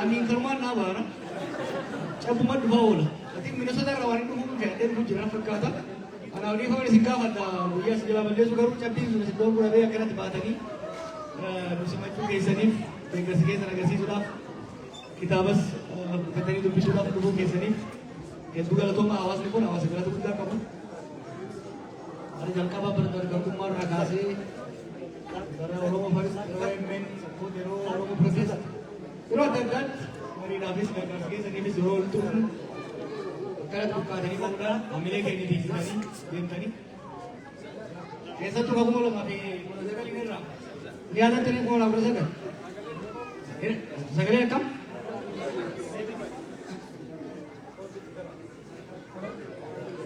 Ani keluar nama, cabu mat baul. Nanti Minnesota rawan itu mungkin ada bujuran perkata. Anak ini kalau disingkap ada, ya segala macam juga rujuk tapi sudah dua bulan dia kena tiba tadi. Musim itu kisah ni, negasi sudah kita bas kata itu sudah dulu kisah ni. Yang juga tu mah awas ni pun awas segala tu kita kamu. Ada jangka apa berdasarkan kumar agasi. Karena orang harus main support orang proses. Kalau ada kan, mari nafis negasi kisah ni berjual tu. Kalau buka dari mana, ambil lagi ni di sini, game tadi. Kisah tu kamu malu ngapi, mana jaga ni merah. Ni ada tu ni kamu lalu berjaga. Segala kam?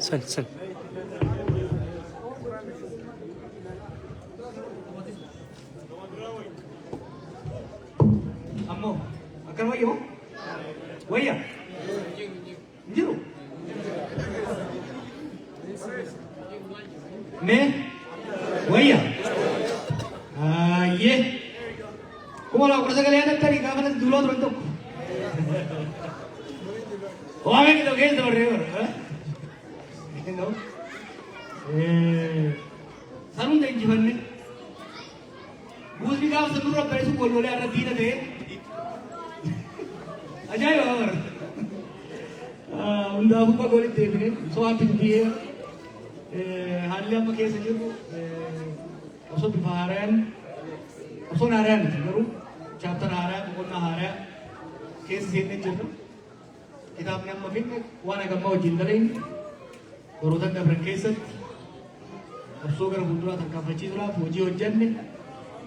Sen. Ammo, akan waya mo? Waya? Jiro. Me? Waya? Ye. Kung wala ko sa kalian tadi ka man dulo rontok. O amin ito guys do river, ha? No. Sarung dai jivan ne. Buzli ka sa nuro pesu bolole ara dina de. Ajay babar. Unda aku pa golit dekne. So api diye. Halia ma kese jiru. Aso bifaran. Aso naran jiru. Chapter hara, bukan hara. Kese jene jiru. Kita अपने आप में फिर वाना कम्मा जिंदरे उरुदन का ब्रकेसत अब सोकर बुद्रा तक का बच्ची दुला फौजी उज्जैन में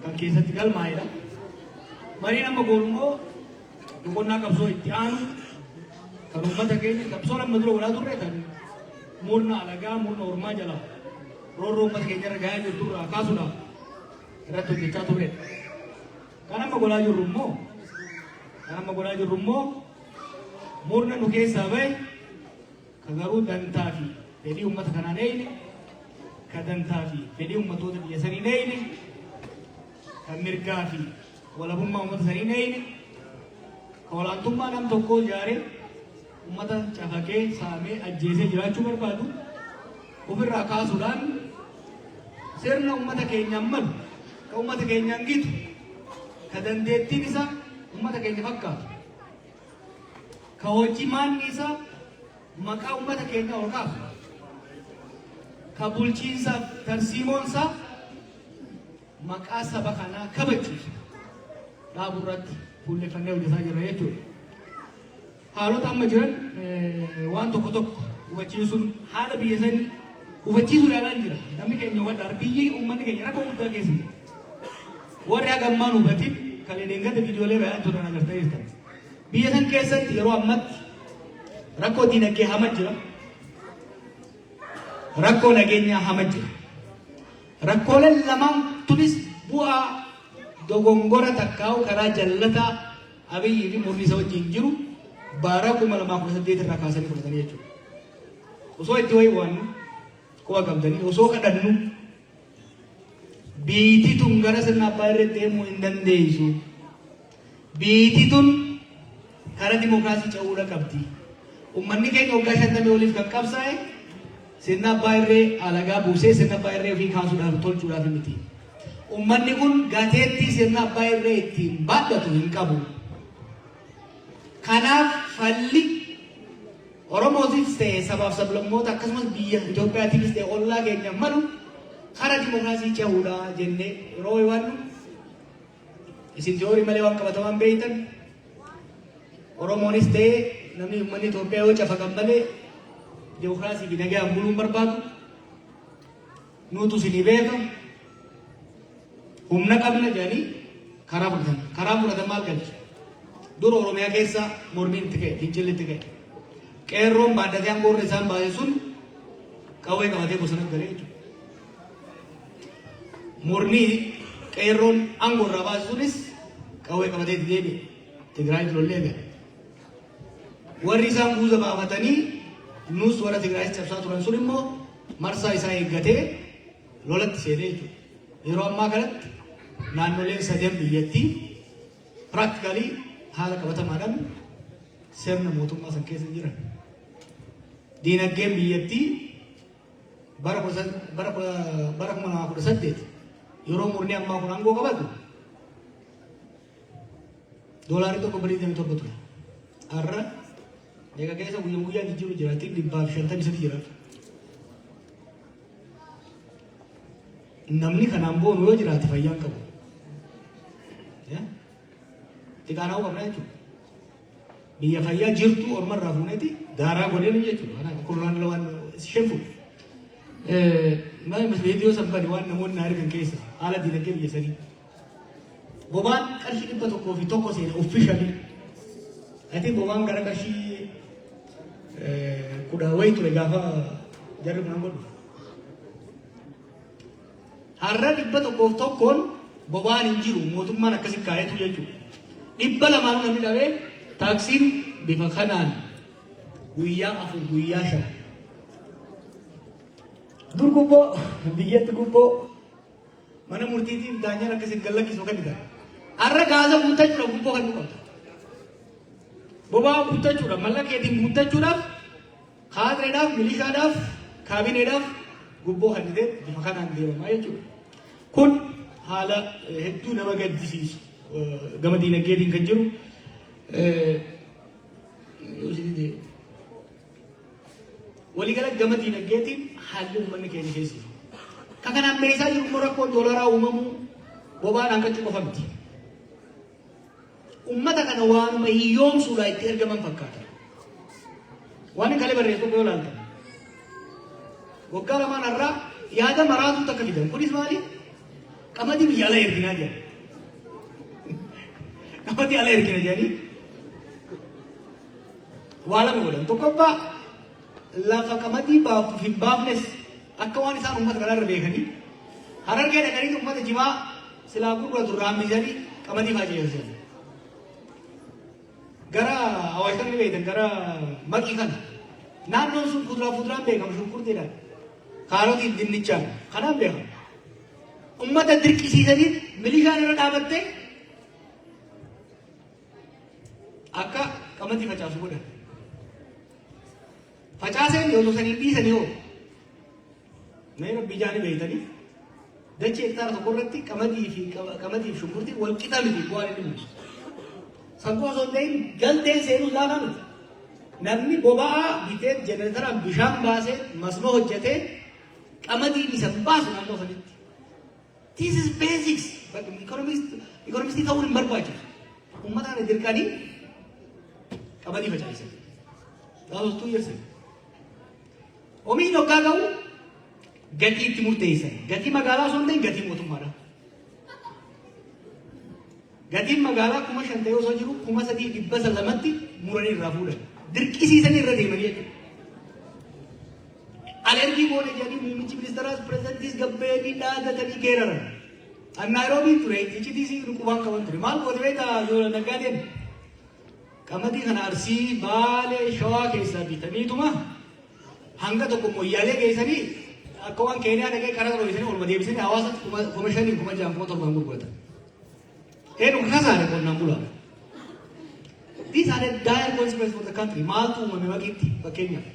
का केसत कल मायरा मरी ना मगोलुंगो दुकान ना कब सो इत्यान करुम्मा तके कब सो ना मधुर उड़ा दूर रहता है मूर्ना लगा मूर्ना उर्मा जला रो मत के जरा गाय जो दूर आकाश उड़ा रत्तो किचा तुरे काना मगोला जो रुम्मो Murna nuke sabai kagaru dantafi jadi umat kana neine kadantafi jadi umat itu dia sari neine kamirkafi wala bumma umat sari neine kalau antum manam toko jare umat cakake same ajjese jirachu berbadu ufir raka sudan serna umat Kenya mal ka umat Kenya gitu kadan detti bisa umat Kenya fakka Kawajiman isa maka umat Kenya orkaf kabulcin sa tarsimon sa maka sabakana kabachi laburat pulle fanne udah saja rayu halo tamma jiran wan tokotok ubachi sun hala biasan ubachi sun alan jira tapi Kenya wadar biyi umat Kenya ko udah kesi warya gamman ubati kali dengar video le bayan to na garta ista biasan kesan tiro amat rakko dinagge hamajra rakko nagenya hamajra rakko lamam tulis bua dogongora takkau kara jallata abi yidi murni saw jinjiru baraku malama ko sadde rakasani ko tani yecho uso itoy wan ko gamdani uso kadannu biti tungara sanna pare temu indandeisu biti tun karena demokrasi jauh dah kabdi. Umat ni kaya ngogasyan kami oleh kakap saya. Sena bayre alaga buse sena bayre fi khasu dah betul curah dimiti. Umat ni pun gateti sena bayre timbat tu inkabu. Karena falik orang motif se sebab sebelum mau tak kasih dia Ethiopia tilis de Allah kaya malu. Karena demokrasi jauh dah jenne roewan. Isin jori melewat kebetulan beitan. Oromonis te namni ummanni Itoophiyaa yoo cafakan malee demokraasii fi nagaa buluun barbaadu nuutu isinii beeka humna qabna jedhanii karaa fudhatan maal galche dur Oromiyaa keessa mormiin itti ka'e fincilli itti ka'e qeerroon baaddatee aangoorra isaan baase sun qawwee qabatee bosonatti galee jechuudha mormii qeerroon aangoorra baase sunis qawwee qabatee itti deebi'e Tigraay lollee gale warri isaan buuza baafatanii nus warra Tigraay cabsaa turan sun immoo marsaa isaa eeggatee lolatti seenee jechuudha. Yeroo ammaa kanatti naannoleen sadeen biyyattii practically haala qabatamaadhaan sirna mootummaa san keessa jiran. Diinagdeen biyyattii bara 2018 yeroo murni ammaa kun aangoo qabatu doolaarri tokko birrii 27 ture. Har'a eega keessa guyyaa jijjiiru jiraatti 153 jira. Namni kanaan boonu yoo jiraate fayyaan qabu. Xiqqaanaa qabna jechuudha. Biyya fayyaa jirtu ormarraa fuuneeti daaraa godheen jechuudha. Kurraan lawaan sheefu. Viidiyoo sabbani waan namoonni argan keessa haala diinagdee biyya sanii. Bobaan qarshii 101 seena officially. Ati bobaan gara qarshii 10 wayii ture gaafa jarri kun godhu. Har'a 101 bobaan hin jiru mootummaan akkasii kaayetu jechuudha. 200 namni dhabee taaksiin bifa kanaan guyyaa 4 guyyaa 5. Dur gubboo biyyatti gubboo mana murtiitiif daanyaan akkasiin gallakkisu kan dhiqan. Har'a gaasa guuttachuudhaaf gubboo kan dhuqabta. Bobaa guuttachuudhaaf mallaqa guuttachuudhaaf kaadreedhaaf milishaadhaaf kaabineedhaaf gubboo kan dhidee bifa kanaan deemamaa jechuudha. Kun haala hedduu nama gaddisiisu gama diinagdeetiin kan jiru. Waligala gama diinagdeetiin haalli uummanni keenya keessa jiru. Kan kanaan meeshaa jiru immoo rakkoon doolaraa uumamu bobaan hanqachuu qofa miti. Uummata kana waanuma hiyyoomsuudhaa itti ergaman fakkaata. Waan kale barreessu yoo ilaaltan. Waggaa lamaan irraa yaada maraatu takka fidan. Kunis maali? Qamadii biyya ala erginaa jedha. Qamadii ala ergina jedhanii waa lama godhan. Tokkoffaa lafa qamadii baafuuf hin baafnes akka waan isaan uummata kanarra beekanii Harargee dhaqanii uummata jimaa silaa gurguratu raammisanii qamadii faajeessan. Gara Awaashtan beektan gara Maqii kana naannoon sun kuduraa fuduraan beekamu shunkurtiidhaan kaarotiin dinnichaan kanaan beekamu. Uummata dirqisiisanii milishaan irra dhaabattee akka qamadii facaasu godhan. Facaaseen yoo tosanii dhiisanii hoo mee rabbii jaanii beektanii dachee hektaara tokko irratti qamadii fi shunkurtii wal qixa miti bu'aan inni mul'isu. Sankoo osoo hin ta'in galteen seenuu laafaa miti. Namni boba'aa bitee jenereetaraan bishaan baasee masnoo hojjetee qamadii isa baasu naannoo sanitti. This is basics. Economistii ta'uun hin barbaachisu. Uummataan dirqanii qamadii facaasan. That was 2 years ago. Oomishni hoggaa ga'u gatii itti murteessan. Gatii magaalaa osoo hin ta'in gatii mootummaadha. Gatiin magaalaa 5,000 osoo jiru 3,200tti muranii irraa fuudhan. Dirqisiisanii irra deemanii jechuudha. Alergii goone jedhanii muummichi ministeeraas pireezidentiis gabbeanii dhaadatanii geeraran. An Naayiroobii ture icciitii qubaan qaban ture. Maal goote beekaa yoo naggaadeen qamadii kana Arsii Baalee Shawaa keessaa bitaniituma hanga tokko Moyyaalee geessanii akka waan Keeniyaa dhaqee karaa roobisanii olma deebisanii hawaasatti 5,000 6,700 gurguratan. Eenyu kasaare qonnaan bulaa. These are the dire consequences for the country. Maaltu uumame Maqiitti fakkeenyaaf.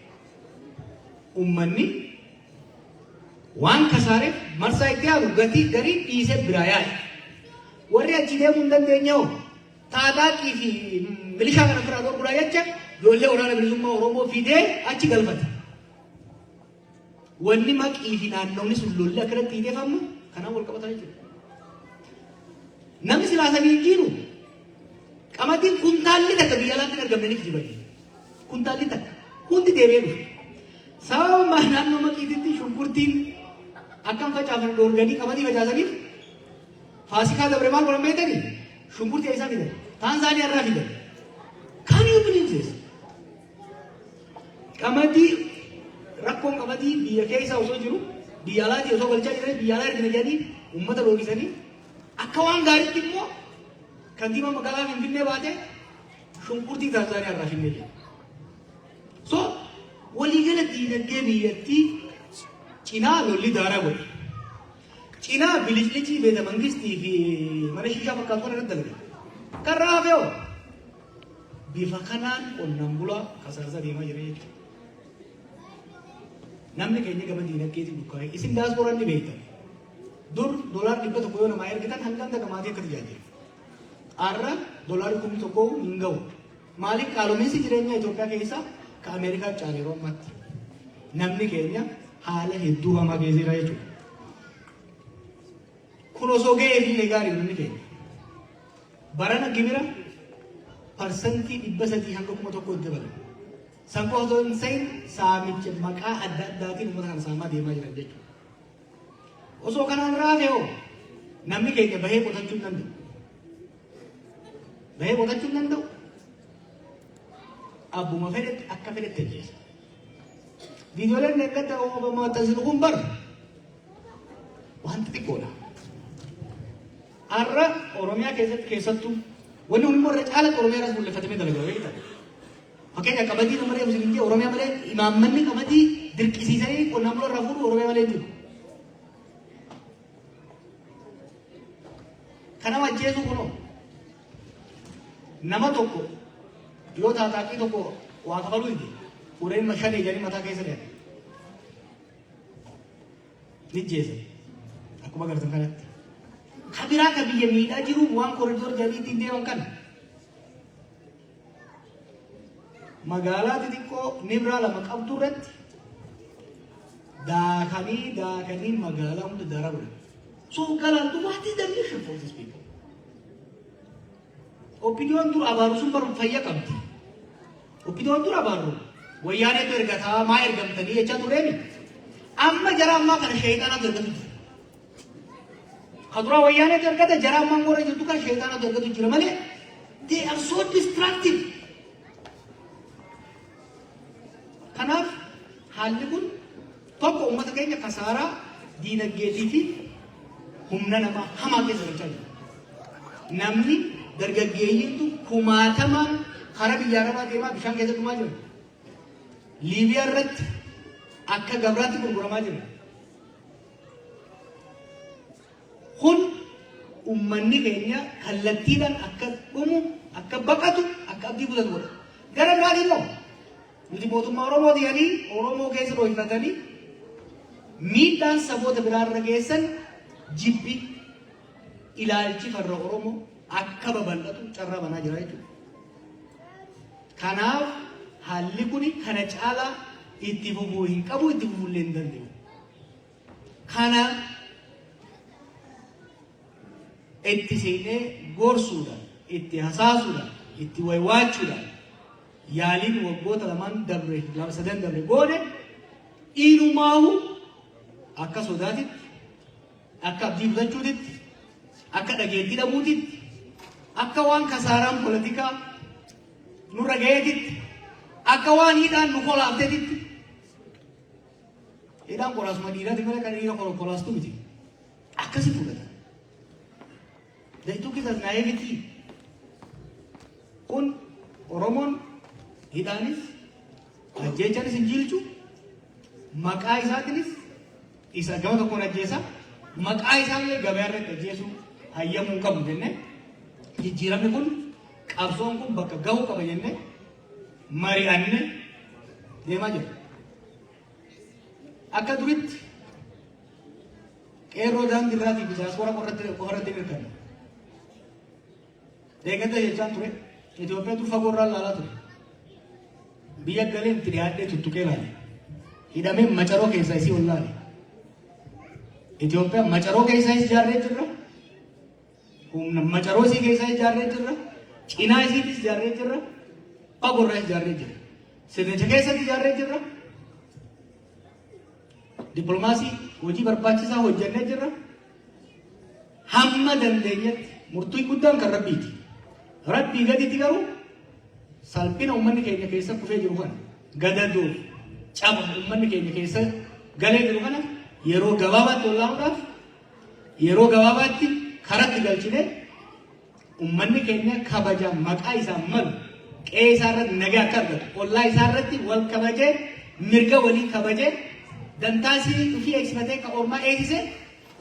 Uummanni waan kasaareef marsaa itti aanu gatii garii dhiisee biraa yaa'e. Warri achi deemuu hin dandeenye hoo taataaqii fi milishaa kana biraa gurguraa jecha ijoollee waraana bilisummaa Oromoo fidee achi galfate. Wanni Maqii fi naannoonni sun lolli akkanatti hiiteeffamu kanaan wal qabatan jechuudha. Namni silaasanii jiru qamadiin kuntaalli takka biyya alaatti argamaniif jibanii. Kuntaalli takka hundi deebi'ee dhufe. Sababa naannoo Maqiititti shunkurtiin akkam facaafan dhoorganii qamadii facaasaniif Faasikaa dabre maal godhan beektanii? Shunkurtii eessaa fidan? Taanzaaniyaa irraa fidan. Kan yoo bineensisa. Qamadii rakkoon qamadii biyya keessa osoo jiru biyya alaatii osoo galchaa jiran biyya alaa ergina jedhanii uummata dhoorgisanii akka waan gaariitti immoo kantiibaa magaalaa Finfinnee baatee shunkurtii Taanzaaniyaa irraa finnee jira. So waliigala diinagdee biyyattii cinaa lolli daaraa godhe. Cinaa biliclichi beeta mangistii fi mana shishaa fakkaatu irratti dalaga. Kan raafeeoo bifa kanaan qonnaan bulaa kasaasa deemaa jira jechuudha. Namni keenya gama diinagdeetiin dukkaa'e isin daasporaan ni beektan. Dur doolaar 100 yoo namaa ergitan hangam takka maatii akka tajaajilu. Har'a doolaarri 1,000 hin ga'u. Maaliif qaala'insi jireenya Itoophiyaa keessaa ka Ameerikaa caalu yeroo ammaatti. Namni keenya haala hedduu hamaa keessa jira jechuudha. Kun osoo ga'ee fi gaarii namni keenya. Barana gibira parsantii 300 hanga 1,000 dabala. Sanqoo osoo hin ta'in saamicha maqaa adda addaatiin uummata kana saamaa deemaa jiran jechuudha. Osoo kanaan raafee hoo namni keenya bahee qotachuu hin danda'u. Bahee qotachuu hin danda'u. Abbuma fedhetti akka fedhetti ajjeesa. Viidiyooleen eeggata uumama taasisu kun bar wanti xiqqoodha. Har'a Oromiyaa keessattuu wanni hundi irra caalatti Oromiyaa irratti mul'ifatamee dalagaa beektaa. Fakkeenya qamadii nama reefu isin Oromiyaa malee imaammanni qamadii dirqisiisanii qonnaan bulaa irraa fuudhu Oromiyaa malee jiru. Kanama ajjeesu kunoo nama tokko yoo taataaqii tokko waa kafaluu hin ureen shan ijanii mataa keessa deema. Ni jeesa akkuma agartan kanatti. Kabiraa ka biyya miidhaa jiru waan koriidoor jadiitiin deeman kana. Magaalaa xixiqqoo Nibraa lama qabdu irratti daakanii magaalaa hunda darabu. So galantu what is the mission for these people? Opinion dur abaru sun baru fayya qabdi. Opinion dur abaru wayyaane to ergata maa ergamtanii jecha tureemi. Amma jara ammaa kana shayxaana ergatu. Kadura wayyaane to ergata jara ammaa ngora jirtu kan shayxaana ergatu jira malee they are so destructive. Kanaaf haalli kun tokko uummata keenya kasaaraa diinagdeetii fi humna namaa hamaa keessa galchaa jira. Namni dargaggeeyyiintu kumaatamaan karaa biyya arabaa deemaa bishaan keessa dhumaa jira. Liibiyaa irratti akka gabraatti gurguramaa jira. Kun uummanni keenya kallattiidhaan akka dhumu, akka baqatu, akka abdii kutatu godha. Gara biraatiin immoo nuti mootummaa Oromoo ta'anii Oromoo keessa dhoofatanii miidhaan saboota biraarra geessan jibbi ilaalchi farra Oromoo akka babal'atu carraa banaa jira jechuudha. Kanaaf haalli kun kana caalaa itti fufuu hin qabu, itti fufuullee hin danda'u. Kana itti seenee gorsuudhaan, itti hasaasuudhaan, itti waywaachuudhaan yaaliin waggoota sadan dabre goone inumaahu akka sodaatitti, akka abdii kutachuutitti, akka dhageettii dhabuutitti, akka waan kasaaraan poolitikaa nurra ga'eetitti, akka waan hidhaan nu kolaafteetitti. Hidhaan kolaasuma dhiiraati malee kan dhiira kolaastu miti. Akkasi fudhatan. They took it as naivety. Kun Oromoon hidhaanis ajjeechaanis hin jilchu maqaa isaatiinis isa gama tokkoon ajjeesa maqaa isaallee gabaa irratti ajjeesuu hayyamuu qabu jenne jijjiiramni kun qabsoon kun bakka gahuu qaba jenne mari'anne deemaa jira. Akka duritti qeerroo daandii irraatii fi diyaaspoora qofarratti hirkanne. Deeggarsa jechaan ture Itoophiyaatu fagoo irraa ilaalaa ture. Biyya galeen itti dhiyaadhee tuttuqee ilaale. Hidhamee macaroo keessaa isii ol ilaale. Itoophiyaa macaroo keessaa isii ijaarree jirra. Humna macaroo isii keessaa ijaarree jirra. Cinaa isiitis ijaarree jirra. Fagoo irraa ijaarree jirra. Sirnicha keessatti ijaarree jirra. Dippiloomaasii hojii barbaachisaa hojjannee jirra. Hamma dandeenyetti murtii guddaan kan Rabbiiti. Rabbii gaditti garuu salphina uummanni keenya keessa kufee jiru kana gadadoo caba uummanni keenya keessa galee jiru kana yeroo gabaabaatti ollaanuudhaaf yeroo gabaabaatti karatti galchine uummanni keenya kabaja maqaa isaa malu qe'ee isaa irratti nagaa akka argatu ollaa isaa irratti wal kabajee mirga walii kabajee dantaasii ofii eegsifatee ka ormaa eegsise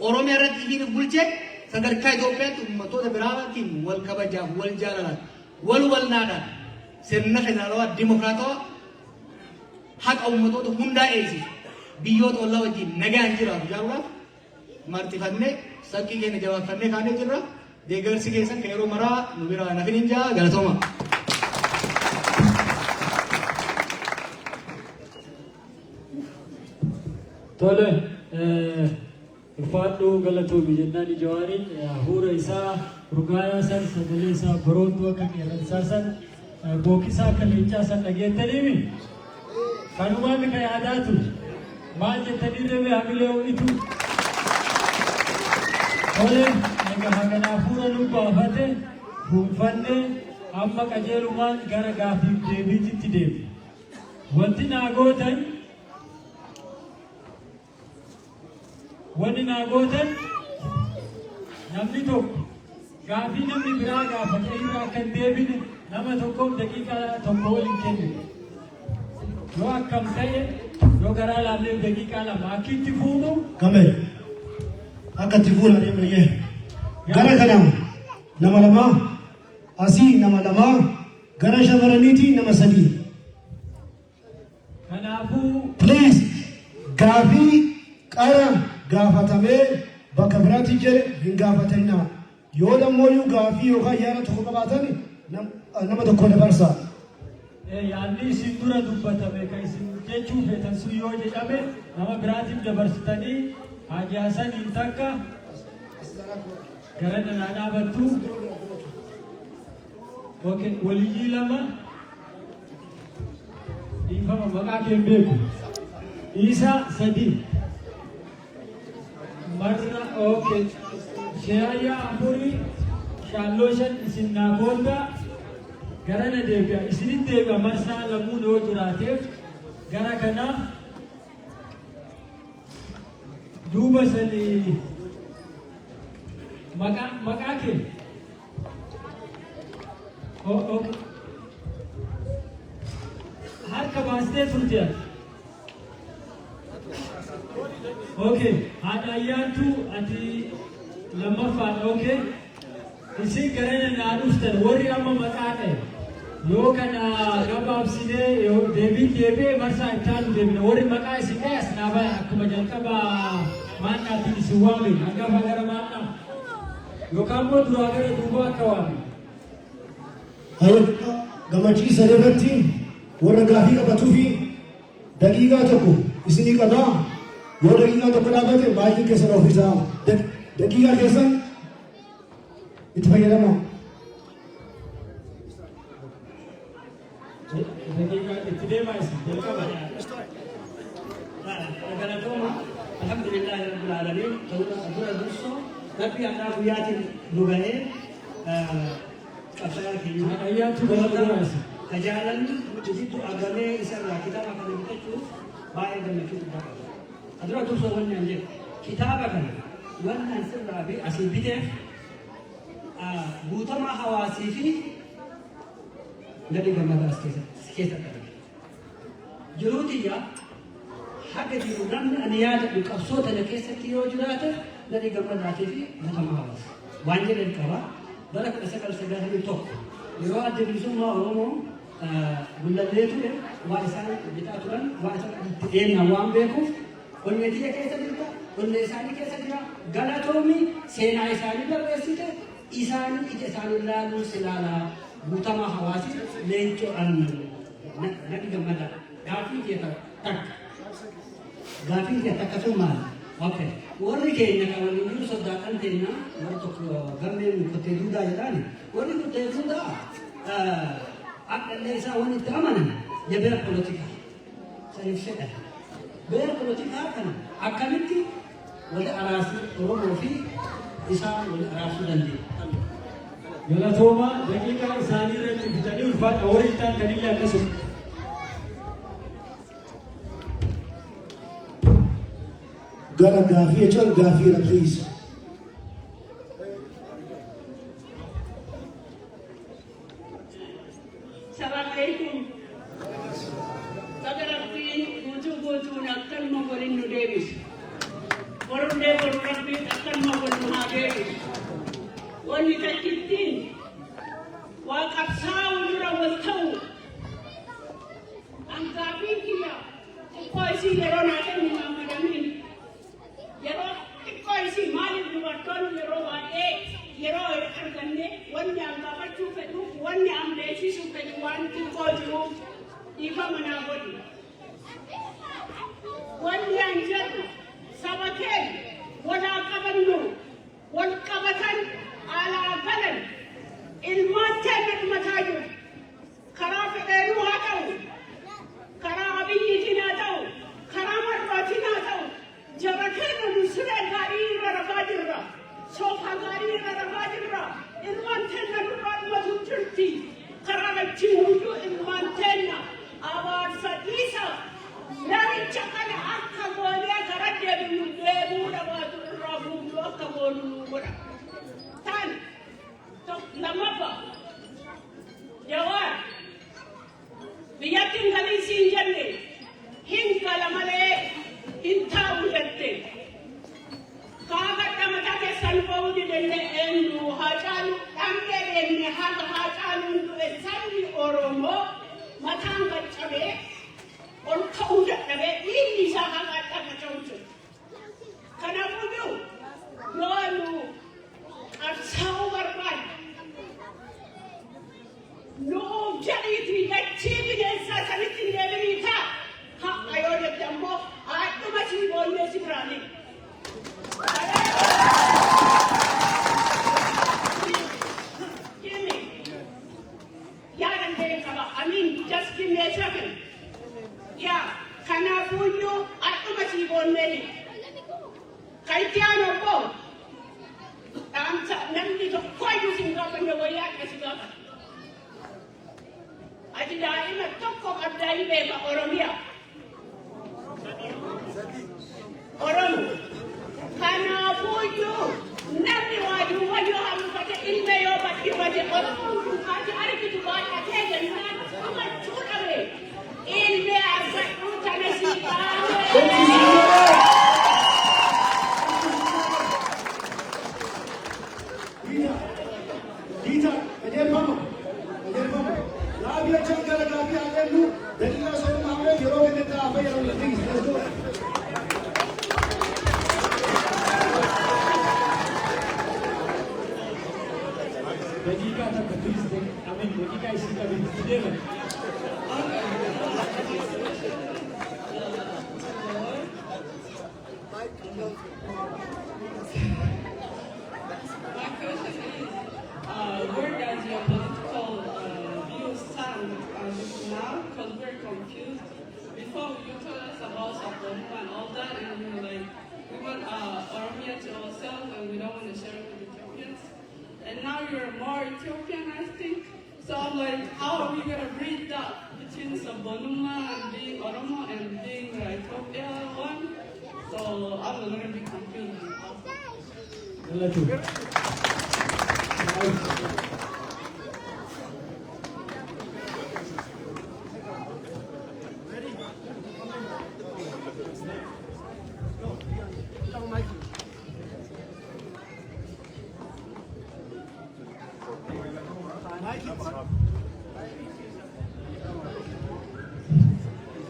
Oromiyaa irratti ifiin bulchee sadarkaa Itoophiyaatti uummattoota biraatiin wal kabajaaf wal jaalalaan wal walnaadhaan sirna federaalawaa dimokiraatawaa haqa ummatoota hundaa eegsisa. Biyyoota ollaa wajjin nagaan jiraatu jaaruudhaaf martifannee sakkii keenya jabaafannee kaanee jirra. Deeggarsi keessan kan yeroo maraa nu biraa nafin hin jaa galatooma. Tole, Faadhu galatoomi jennaan Jawaariin hafuura isaa urgaayaa san sagalee isaa baroontuu akka qeerransaa san bookisaa akka leencaa san dhageettaniimi kanumaa mika yaadaatu maal jettanii deeme hamilee ho'itu tole egaa hagana hafuura nu baafate fuunfanne amma qajeelumaan gara gaafiif deebiititti deebi wanti naa gootan wani naa gootan namni tokko gaafii namni biraa gaafate irraa akka hin deebine nama tokkoof daqiiqaa tokko waliin kennu yoo akkam ta'e yoo garaa laallee daqiiqaa lama akka itti fuunu kame akka itti fuuna deemnee gara kanam nama lama asii nama lama gara shamarraniiti nama sadii kanaafuu please gaafii qara gaafatamee bakka biraatti jedhe hin gaafatinaa yoo dammoo gaafii yookaan yaada tokko qabaatan nama tokko dabarsa. Yaadni isin dura dubbatame kan isin jechuu feetan sun yoo jedhame nama biraatiif dabarsitanii haajaasan hin takka gara danaa dhaabattu waliyyii lama dhiifama maqaa kee beeku Isa sadii marra shayyaa afurii shaallooshan isin naa booda gara na deebi'a isinitti deebi'a marsaa lamuun yoo jiraateef gara kanaaf duuba sadii maqaa kee harka baastee turte haadha ayyaantu ati lammaffaan isin garana naa dhuftan warri amma maqaa ta'e yoo kana gabaabsinee deebi'ee marsaa ittaanu deebina warri maqaa isin ta'e as naa baya akkuma jalqaba maannaatiin isin waame hangafa gara maannaa yookaan immoo duraa gara duubaa akka waame. Gammachiisa irratti warra gaafii qabatuu fi daqiiqaa tokko isinii qabaa yoo daqiiqaa tokko dhaabate baay'ee keessan ofiisaa daqiiqaa keessan itti fayyadama. Itti deemaa isin jalqaba. Galatooma alhamdulillah rabbil alamin dura dursoo rabbi anaa guyyaatiin nu gahee qabsaa'aa keenya ayyaantu galatoomaa isin. tajaajilan jitu agamee isarraa kitaaba kana bitachuuf baay'ee gammachuu guddaa qaba. Adura dursoo wanni an jedhu kitaaba kana wanni an sirraa fi asii biteef guutamaa hawaasii fi gadi gammadaa as keessa qabe. Jiruu tiyya haga jiru namni ani yaadadhu qabsoo tana keessatti yoo jiraate gadi gammadaatii fi guutamaa hawaasa. Waan jedhan qaba bara 1991 yeroo adda bilisummaa Oromoo gullallee ture waan isaan bitaa turan waan isaan itti deemna waan beekuuf onnee tiyya keessa jirta onnee isaanii keessa jira galatoomi seenaa isaanii barreessite isaanii ija isaanii ilaaluun silaalaa guutamaa hawaasi leencoo nadi gammada gaafii kee takka sun maali? Warri keenya kan waliin jiru sodaadhaan teenya warra tokko gammeen kottee duudaa jedhaani warri kottee duudaa akkallee isaa waan itti amanan jabeera polotikaa saniif fedhan beera polotikaa kana akkamitti wali araasuu Oromoo fi isaa wali araasuu dandeenya. Galatooma daqiiqaa isaanii irratti bitanii ulfaadha warri ittaan kanillee akkasuma. Gara gaafii jechuun gaafiidha please. Assalamualaikum. Sagarabbi guutuun akkan mogolin nu deebis. Borondee bororabbi akkan mogolin haa deebis. Wanni takkittiin waa qabsaa'uu dura wal ta'u ifa mana godhi. Wanni an jedhu saba keenya walaa qabannu wal qabatan alaa galan ilmaan keenya dhumataa jiru. Karaa fedheeruu haa ta'u, karaa abiyyiitiin haa ta'u, karaa marraatiin haa ta'u, jara keenya nu siree gaarii irra rafaa jirra. Soofaa gaarii irra rafaa jirra. Ilmaan keenya nurraa dhumatu jirti. Karaa achiin hunduu ilmaan keenya abaarsa dhiisa. Namicha kana akka goonee gara deebuu dhabaatu irraa fuudhu akka goonu nu godha. Tan lammaffaa Jawaar biyyattiin galii siin jenne hin gala malee hin taa'u jette. Kaaga mataa keessan ba'uu didenne eenyu haa caalu dhangee deemne haga haa caaluun du'e sabni Oromoo mataan gaccabee ol ka'uu dadhabee dhiigni isaa haga akka ta'u jiru. Kanaafuu yoo nu qabsaa'uu barbaanne nuuf jedhiitii dachii bineensaa sanitti hin deebiin ta'a. Haqa yoo jette ammoo haadhuma sii boonnee si biraanii. Just give me a second. Yeah, kanafuyo atuma si bonneli. Kaitiano po. Namni to kwayu singa panya waya kasiga. Ati daima tokko kadai beba Oromia. Oromo. Kanafuyo namni waju hamu kate ilme yo bati waje Oromo. Kati ari kitu baya tege na ilme asal tanasiba. Dita, ayer vamos. Labia changa la labia ayer lu. Dalila sono nawe yero ke ta apa yero lagi. Let's go. Dakika tak please dek. Amin. Dakika isi kami video. Where does your political views stand now? Because we're confused. Before you told us about Sabon and all that, and we were like, we want Oromia to ourselves and we don't want to share it with Ethiopians. And now you're more Ethiopian, I think. So I'm like, how are we going to breed that between Sabonuma and being Oromo and being Ethiopia one? So I'm a little bit confused.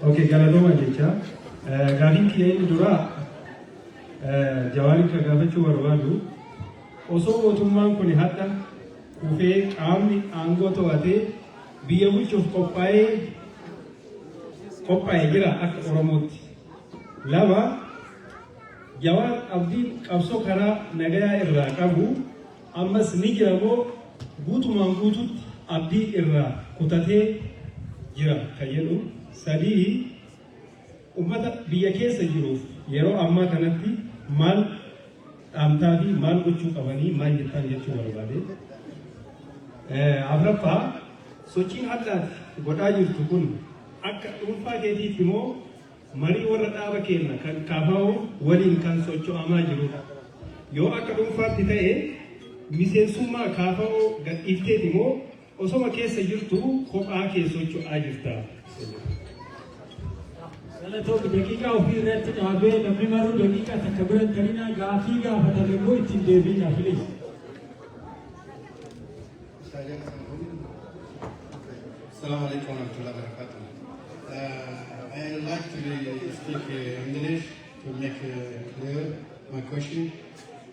Okay, galatoma jecha. Gaafin kiyya inni dura Jawaariin kan gaafachuu barbaadu osoo mootummaan kun hadda kufee qaamni aangoo to'atee biyya bulchuuf qophaa'ee jira akka Oromootti. Lama Jawaar abdiin qabsoo karaa nagayaa irraa qabu ammas ni jira moo guutumaan guututti abdii irraa kutatee jira kan jedhu. Sadii ummata biyya keessa jiruuf yeroo ammaa kanatti maal dhaamtaa fi maal gochuu qabanii maal jettan jechuu barbaade. Afraffaa sochiin addaati godhaa jirtu kun akka dhuunfaa keetiitti immoo marii warra dhaaba keenya kan KFO waliin kan socho'amaa jirudha. Yoo akka dhuunfaatti ta'e miseensummaa KFO gadhiifteeti immoo osoma keessa jirtu kophaa kee socho'aa jirta. Galatoo daqiiqaa ofii irratti dhaabee namni maruu daqiiqaa takka bira galina gaafii gaafatame immoo ittiin deebiina filis. Assalamu alaikum wa rahmatullahi wa barakatuh. I would like to speak English to make clear my question.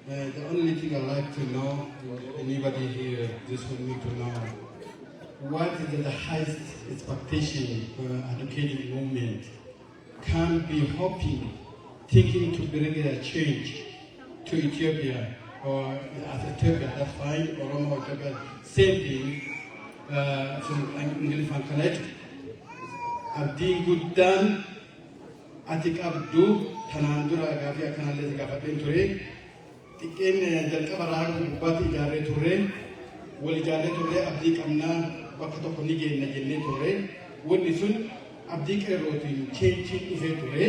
The only thing I'd like to know, anybody here just want me to know, what is the highest expectation for educating movement can be hoping, thinking to bring a change to Ethiopia or as Ethiopia, that's fine, Oromo, Ethiopia, same thing, from English and Connect. Abdi Guddan, Atik Abdu, Tanandura, Gavia Kanales, Gavatin Ture, Tikin, Delkabara, Bati Jare Ture, Wali Jare Ture, Abdi Kamna, Bakato Konigi, Najene Ture, Wali Sun, Abdi Keroti, changing Ife Ture,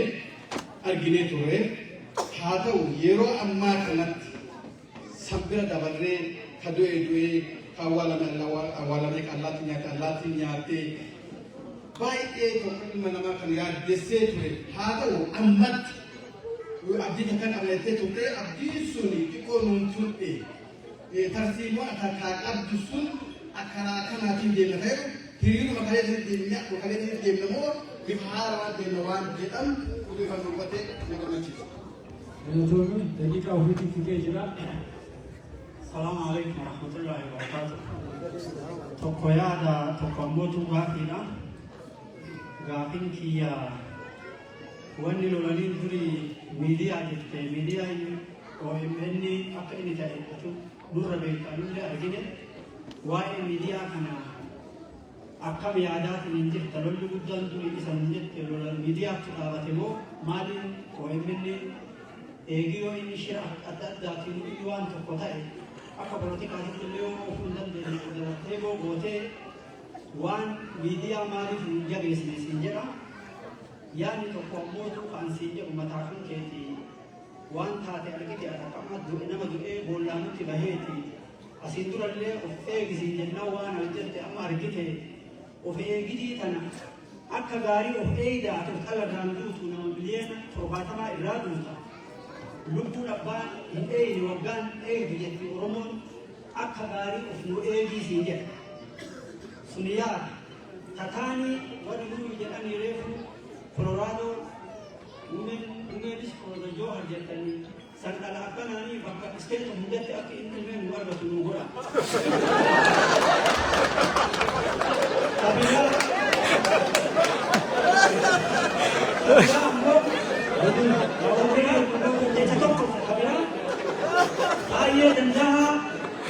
Argine Ture, Hado, Yero Amakanat, Sabira Davare, Kadu Edue, Awalamek, Alatinyate, by a Manamakan, they say to Hado, Amat, you Abdikan Amete to pay Abdisuni, Tikonum Tupe, Tarsimo, Abdusun, Akarakan, the Level, Hiru Makalesi, the Makalesi, the More, with Hara, the Noan, the who can look at it, Assalamu alaikum warahmatullahi wabarakatuh. Tokoyada tokomotu gafina gafin kiya wani lolanin duri media jette media o emni akka ini ta'e dura be kanulle argine waa'ee media kana akka yaadatin injir talollu guddan duri isan jette lolan media dhaabate moo maalin o emni eegiyo inni shira adda addaatiin waan tokko ta'e akka politikaati illee ofuun dandeenye teeboo gootee waan miidiyaa maaliif hin jabeessine siin jedha yaani tokko ammoo kan siin jedhu mataa kan keeti waan taate argite akkama nama du'ee boollaanutti baheeti asiin durallee of eegisiin jennaa waan hojjette amma argite of eegitii tana akka gaarii of eeydaa qalarraan duutu nama biliyeena 70 irraa duuta lubbuun abbaan hin eeyne waggaan eegdu jetti Oromoon akka gaarii of nu eegisiin jedha suniyaa tataanii wani guruu jedhanii reefu Colorado Women's College Johar jettanii sandala akkanaanii bakka isteeta hundatti akka inni ilmeen nu argatu nu godha. Ayo dandaha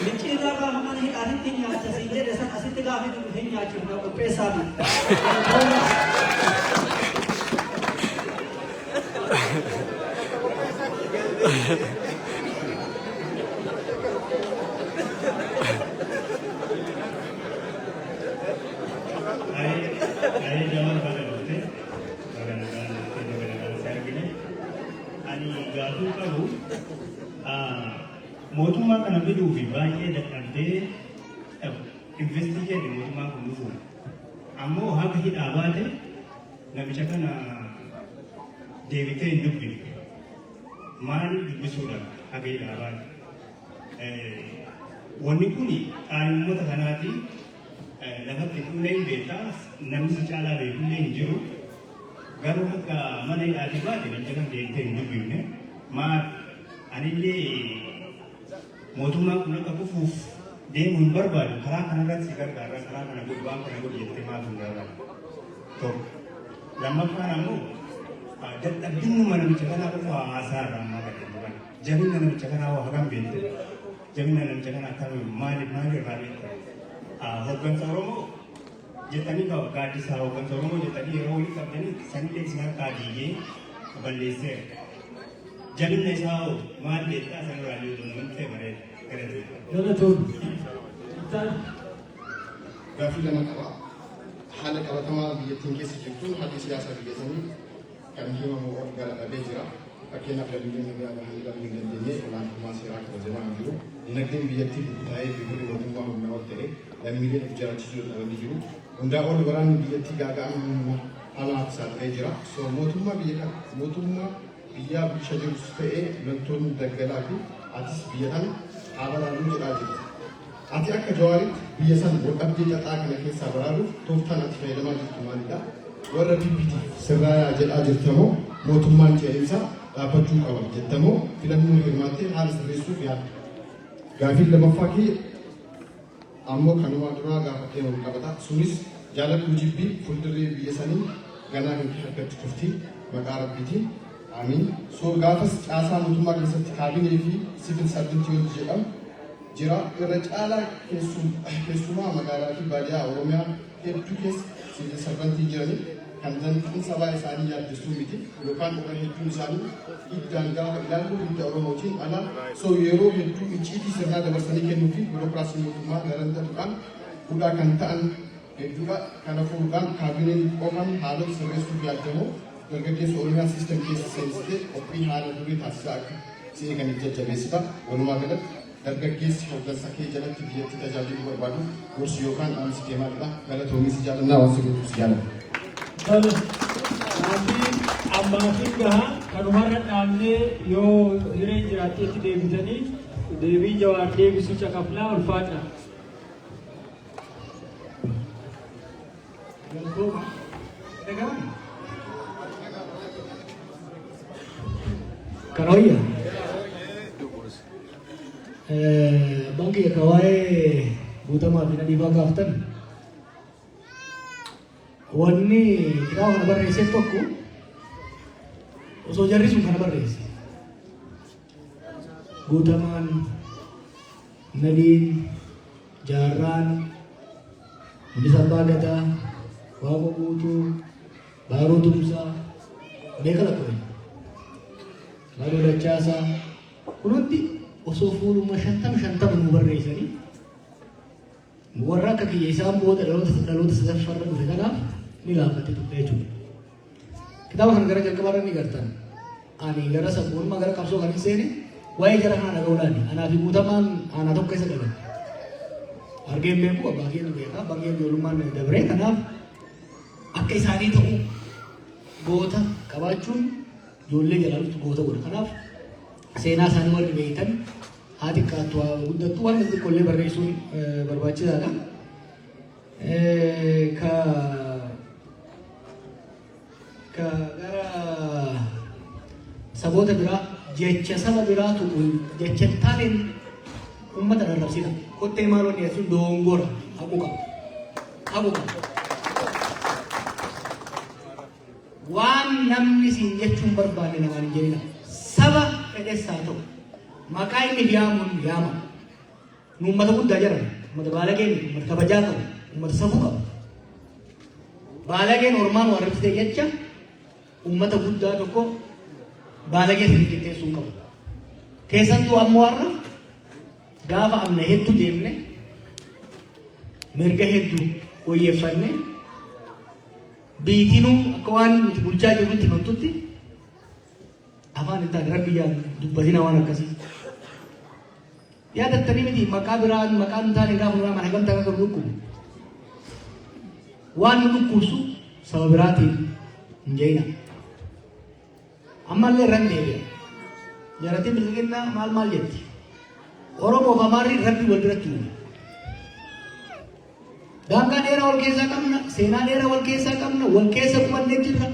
mikirra ba hamani aritti nyaata sinje desan asitti gaafi hin nyaachuuf na qopheessaa bi. Ay jaman pada bote, bagaikan sergine, ani gaduh kamu, motuma kana bidu vibaye dakande, investigate motuma kunufu. Ammo hak hit abade, nabi cakana devite indukbi, man dibisuda hak hit abade. Wanikuni, ayu mota kanati. Dapat dikulen beta, namun secara reguler juru, garu ka mana yang ada dengan jangan dikte hidup ini, mat anile motuma kuna kapufu, dia munbar baru, karena kan sikar karena berbang karena berjete mah mundaran. So, lama kanamu, dan bingung mana bicara apa asar ramah kan, jangan mana bicara awak hakam bente, jangan mana bicara akal malik balik. Hogan Soromo, jetani kau kadi sah Hogan Soromo jetani roli kabdani sanile singar kadi ye balese. Jadi ni sah mal beta sangar alu tu mungkin mere kere. Jadi tu, kita Gafil nama kau, hal kau tamam dia tinggi sejauh hadis siasa dia sini, kami mau orang bejera, akhirnya kalau dia ni ada hal yang dia orang masih rakyat zaman dulu, negeri dia tiada budaya, dia boleh orang menawar teh. Dan miliar bicara cium dalam hidup. Unda orang orang dia tiga agam alat saat ejra. So motuma biar bisa jadi supaya nonton dagalaku atas biaran awal lalu jadi. Ati akka jawari biasan bukan dia tak nak kisah baru. Toftan ati film aja kemana dah. Warna PPT seraya ajar temu motuma cerita dapat juga ajar temu film mungkin mati harus resu ya. Gafil lama fakir ammoo kanuma duraa gaafatee ol qabata. Sunis jaalatu jibbii fuuldurii biyya sanii ganaa hin harkatti turti maqaa rabbiitiin. Amiin. So gaafas caasaa mootummaa keessatti kaabinee fi siivil sarvintii hojii jedhamu jira. Irra caalaa keessumaa magaalaa fi baadiyyaa Oromiyaa hedduu keessa siivil sarvantii jiranii kan danfiin sabaa isaanii yaaddessuu miti yookaan dhufan hedduun isaanii iddaan gaafa ilaallu hidda Oromootiin ala so yeroo hedduu icciitii sirnaa dabarsanii kennuu fi biirookkiraasii mootummaa garantaadhaan hudhaa kan ta'an hedduudha. Kana fuudhaan kaabineen qofan haalota sirreessuuf yaadamu dargaggeessa Oromiyaa siistem keessa seensitee qophii haala durii taasisaa akka si'ee kan jajjabeessita. Walumaa galatti dargaggeessi hoggansa kee jalatti biyyatti tajaajiluu barbaadu gorsi yookaan dhaamsi kee maalidha? Galatoomis jaalannaa waan si godhuus jaalladha. Ammaatiin gahaa kanumarra dhaabnee yoo hireen jiraatteetti deebitanii deebii jawaan deebisuu caqafnaa ulfaadha. Karoya. Bangki kawai buta maafin di bagaftan. Wanni kita akan berisi toko. Uso jari sungkan berisi. Butaman, Nadine, Jaran, bisa bagata, wago butu, baru tumsa, mereka lakukan. Baru dah jasa, kunci uso fulu shantam berisi ni. Warra kaki isam buat lalu sesafar mereka ni lah kata tu peju. Kita akan negara jaga barang ni kertan. Ani negara sabun magara kapsul kami sini. Wai jarang anak gaulan ni. Anak ibu taman anak tu kaisa jalan. Harga membu bagian mereka bagian juluman mereka mereka nak. Akai sari tu gota kabacun julle jalan tu gota gota. Kenapa? Sena sanwar dibetan. Hati katua udah tuan nanti kolej berresun berbaca ada. Gara sabota bira jecha sama bira tu jecha talin umat ada dalam sini. Kote malu ni asun donggor aku kan. Wan namni sinjechum berbani nama ni jadi sabah pada satu. Makai ni diamun diama. Numma tu dah jalan. Numma balagen, numma kabajatan, numma sabuka. Balagen orman warif sejaja. Ummata guddaa tokko baalagee sirriittee sun qabu. Keessattuu ammoo har'a gaafa amna hedduu deemne mirga hedduu wayyeeffanne biitinuu akka waan nuti bulchaa jirrutti himamtutti afaan ittaan rabbi yaa dubbatina waan akkasii. Yaadattanii miti maqaa biraan maqaan taane gaafa nuraa mana gamtaa akka dhukkubu waan nu dhukkubsu saba biraatiin hin jeena. Amallee randeebi'a. Jaratiin bilbilinna maal jetti. Oromoo fi Amaarri rabbi wal biratti uume. Daangaa dheeraa wal keessaa qabna, seenaa dheeraa wal keessaa qabna, wal keessa qubannee jirra.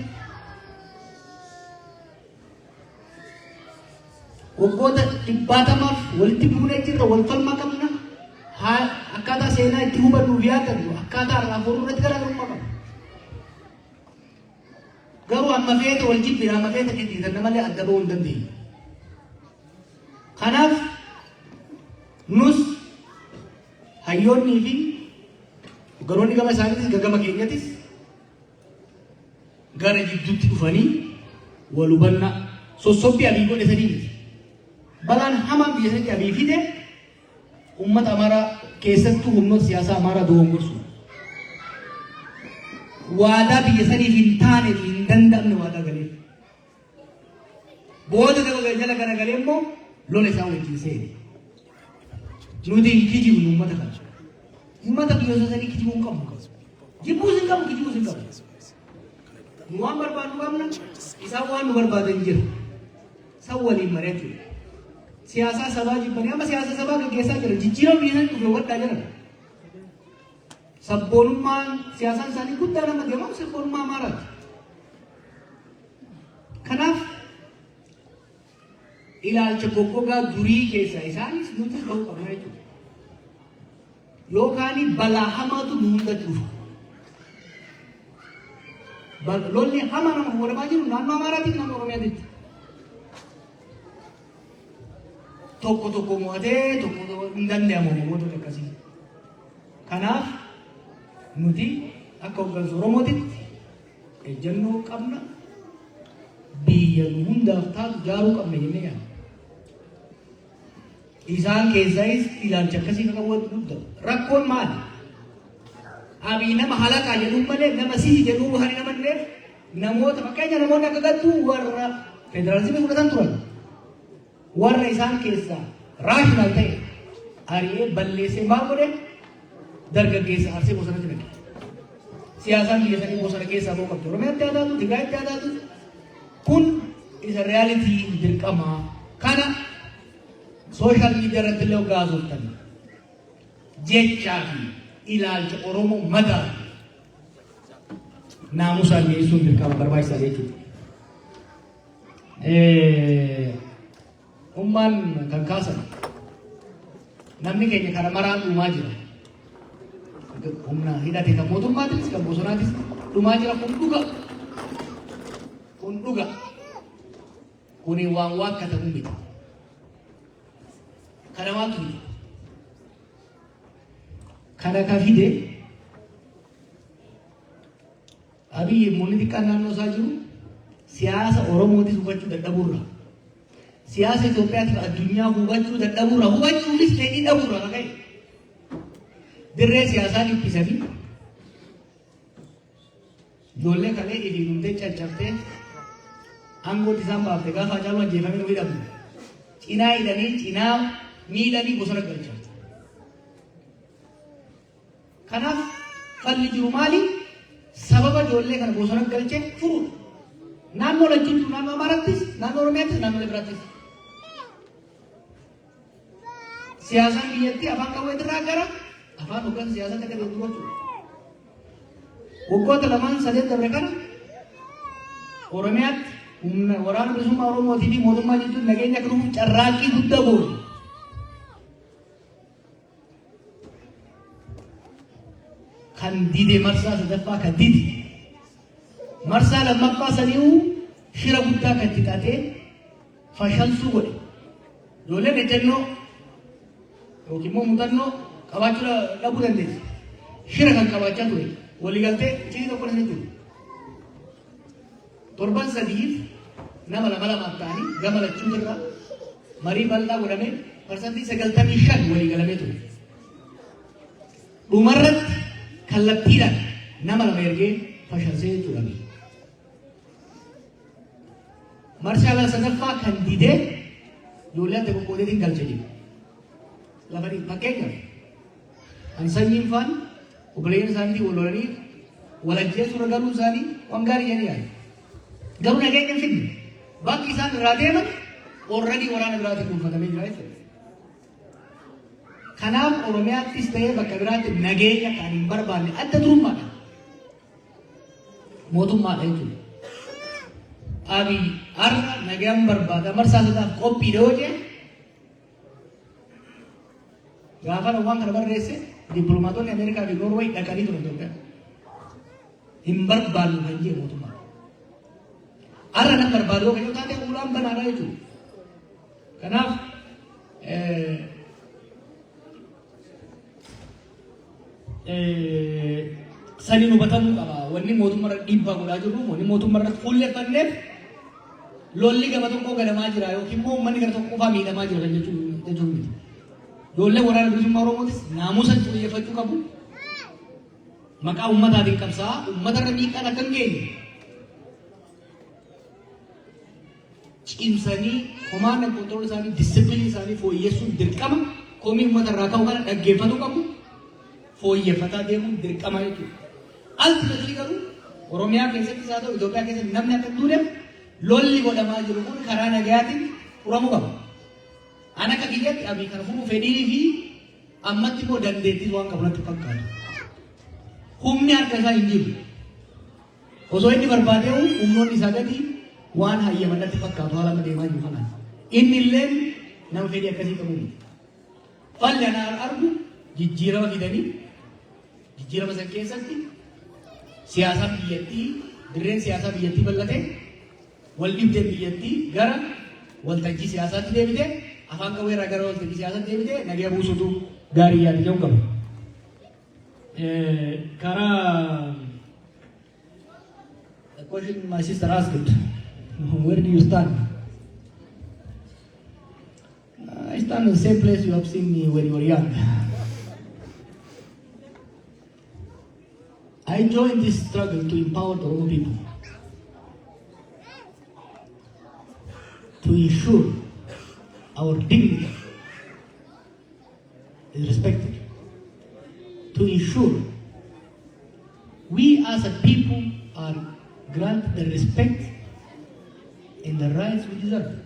Waggoota 100 walitti buunee jirra, wal falmaa qabna. Akkaataa seenaa itti hubannuuf yaadannu, akkaataa irraa fuudhuu irratti garaagarummaa qabna. Garuu amma feete wal jibbira amma feete qixxiisan malee adda bahuu hin dandeenye. Kanaaf nus hayyoonnii fi garoonni gama isaaniitis gama keenyattis gara jidduutti dhufanii wal hubannaa sossobbii abii godhe sadii miti. Balaan hamaan biyya sanatti abii fide uummata Amaaraa keessattuu humnoota siyaasaa Amaaraa dogongorsu. Waadaa biyya saniif hin taane fi hin danda'amne waadaa galee. Booda jala garagalee immoo lola isaa wajjin seene. Nuti hin kijibnu uummata kana. Uummata biyya sanii kijibuu hin qabnu. Jibbuus hin qabnu, kijibuus hin qabnu. Nu waan barbaadnu qabna, isaan waan nu barbaadan jira. Isaan waliin mari'achuu. Siyaasaa sabaa jibbanii amma siyaasa sabaa gaggeessaa jira. Jijjiirama biyya sanii dhufee waddaa jira. Sabboonummaan siyaasaan isaanii guddaa nama deemamu sabboonummaa Amaaraati. Kanaaf ilaalcha goggogaa durii keessaa isaanis nuti bahuu qabna jechuudha. yookaan balaa hamaatu nu hunda dhufu. Lolli hamaa nama godhamaa jiru naannoo Amaaraatiif naannoo Oromiyaatitti. Tokko mo'atee tokko hin danda'amu mootota akkasii. Kanaaf nuti akka hooggansa Oromootitti ejjennoo qabna. Biyya nu hundaaf taatu ijaaruu qabna jennee yaadna. Isaan keessaayis ilaalcha akkasii kan qabaatu guddaa. Rakkoon maali? Abii nama halaqaa jedhuun malee nama sii jedhuu hari namanneef namoota fakkeenya namoonni akka gattuu warra federaalizimii fudhatan turan. Warra isaan keessaa raashinaal ta'e ari'ee balleessee maal godhe dargaggeessa arsee bosonatti naqe. Siyaasaan biyya sanii bosona keessaa ba'uu qabdi. Oromiyaatti haa taatu, Tigraayitti haa taatu. Kun isa reyaalitii dirqamaa kana sooshaal miidiyaa irratti illee gaazoftan jechaa fi ilaalcha Oromoo madaa naamusaan dhiyeessuun dirqama barbaachisaa jechuudha. Ummaan kan kaasan namni keenya kana maraan dhumaa jira. Humna hidhate kan mootummaatis kan bosonaatis dhumaa jira kun dhuga. Kun dhuga. Kuni waan waakkatamu miti. Kana waatu miti. Kana ka fide Abiyyi munni xiqqaan naannoo isaa jiru siyaasa Oromootis hubachuu dadhabuurra. Siyaasa Itoophiyaatiif addunyaa hubachuu dadhabuurra. Hubachuunis ta'ee dhabuurra kan ka'e. Dirree siyaasaa dhiphisanii ijoollee kalee hidhiidhumtee caccabtee aangootti isaan baafte gaafa Hacaaluu ajjeefamee nu hidhamu. Cinaa hidhanii cinaa miidhanii bosona galchan. Kanaaf falli jiru maali? Sababa ijoollee kana bosona galchee furuudha. Naannoo lachuutu naannoo Amaarattis, naannoo Oromiyaattis, naannoo Libiraattis. Siyaasaan biyyattii afaan qawweetirraa gara afaan hoggansa siyaasaa akka deemtu gochuudha. Waggoota lamaan sadeen dabre kana Oromiyaatti waraana bilisummaa Oromootii fi mootummaa jechuun nageenya akka dhufuuf carraaqqii guddaa goone. Kan dide marsaa sadaffaa kan dide marsaa lammaffaa sanii'uu shira guddaa kan xixatee fashalsuu godhe. Ijoolleen ejjennoo yookiin immoo muuxannoo qabaachuu dhabuu dandeessi. Shira kan qabaachaa ture waliigaltee cidii tokko ni jiru. Torban sadiif nama lamaaf ta'anii gama lachuutirra marii bal'aa godhamee parsantii 95 waliigalamee ture. Dhumarratti kallattiidhaan nama lama ergee fashalsee jechuudha. Marshaala sadaffaa kan didee ijoollee adda qoqqoodeetiin galche jiru. Lafanii fakkeenyaaf kan sanyiin faan obboleeyyan isaaniitii wal lolanii walajjeessuurra galuu isaanii waan gaarii jedhanii yaadu. Garuu nageenya hin fidne bakki isaan irraa deeman already waraana biraatiin dhuunfatamee jira jechuudha. Kanaaf Oromiyaattis ta'ee bakka biraatti nageenya kan hin barbaanne adda durummaadha. Mootummaadha jechuudha. Abiy har'a nagaan barbaada marsaa sadaaf qophiidha yoo jedhe gaafa waan kana barreesse dippiloomaatonni Ameerikaa fi Noorweey dhaqanii turan Itoophiyaa. Hin barbaannu kan jedhe mootummaa. Har'a nan barbaadu yoo kan taate ulaan banaadha jechuudha. Kanaaf saniin hubatamuu qaba. Wanni mootummaarra dhiibbaa godhaa jirru, wanni mootummaarra fuulleeffanneef lolli gama tokkoo gadamaa jira yookiin immoo uummanni gara tokko qofaa miidhamaa jira kan jechuun miti. Ijoollee waraana bilisummaa Oromootis naamusa xiyyeeffachuu qabu. Maqaa uummataatiin qabsaa'aa uummatarra miidhaan akka hin geenye. Cimsanii komaandii kontirool isaanii disipiliinii isaanii fooyyessuun dirqama. Komii uummatarraa ka'u kana dhaggeeffatuu qabu. Fooyyeffataa deemuun dirqama jechuudha. Ultimately garuu Oromiyaa keessattis haa ta'u Itoophiyaa keessatti namni akka hin duuneef lolli godhamaa jiru kun karaa nagayaatiin furamuu qaba. Ana akka kiyyatti Abiy kana furuu fedhii fi ammatti immoo dandeettii waan qabu natti fakkaatu. Humni harka isaa hin jiru. Osoo inni barbaadee humnoonni isaa gadi waan hayyaman natti fakkaatu haala amma deemaa jiru kanaan. Inni illee nama fedhii akkasii qabu miti. Falli ana argu jijjiirama fidanii jijjiirama san keessatti siyaasa biyyattii dirreen siyaasaa biyyattii bal'ate wal dhibdeen biyyattii gara waltajjii siyaasaatti deebite afaan qawweerraa gara waltajjii siyaasaatti deebite nagaa buusutu gaarii yaadu jedhu qaba. The question my sister asked, where do you stand? I stand in the same place you have seen me when you were young. I joined this struggle to empower the Oromo people, to ensure our dignity is respected, to ensure we as a people are granted the respect and the rights we deserve.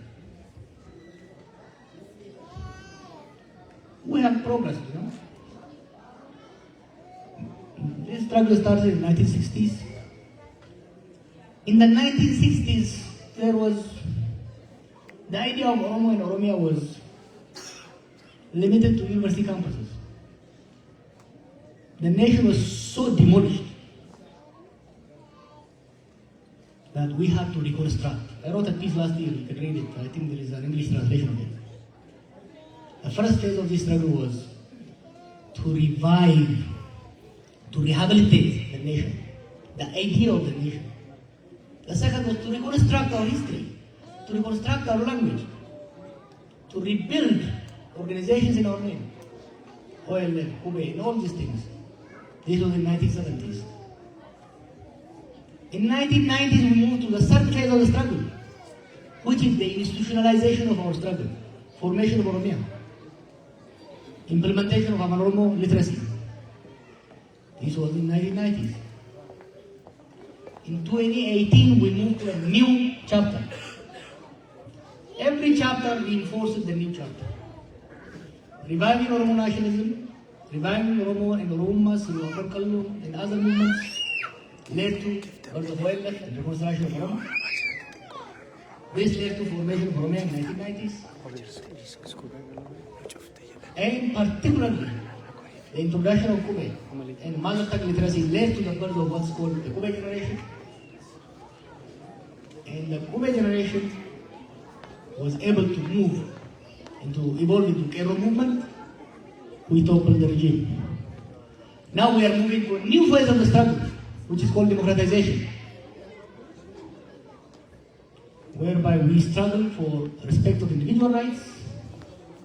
We have progress, you know. This struggle started in the 1960s. In the 1960s, there was the idea of Oromo and Oromia was limited to university campuses. The nation was so demolished that we had to reconstruct. I wrote a piece last year, you can read it. I think there is an English translation of it. The first phase of this struggle was to revive, to rehabilitate the nation, the idea of the nation. The second was to reconstruct our history, to reconstruct our language, to rebuild organizations in our name, OLF, Kube, and all these things. This was in 1970s. In 1990s, we moved to the third phase of the struggle, which is the institutionalization of our struggle, formation of Oromia, implementation of Oromo literacy. This was in 1990s. In 2018, we moved to a new chapter. Every chapter reinforces the new chapter. Reviving Oromo nationalism, reviving Oromo and Oromo, Silwakar Kallu, and other movements led to birth of OLF and reconstruction of Oromo. This led to formation of Oromia in the 1990s. And particularly, the introduction of Kube and mother tongue literacy led to the birth of what's called the Kube generation. And the Kube generation was able to evolve into Kero movement. We toppled the regime. Now we are moving to a new phase of the struggle, which is called democratization, whereby we struggle for respect of individual rights,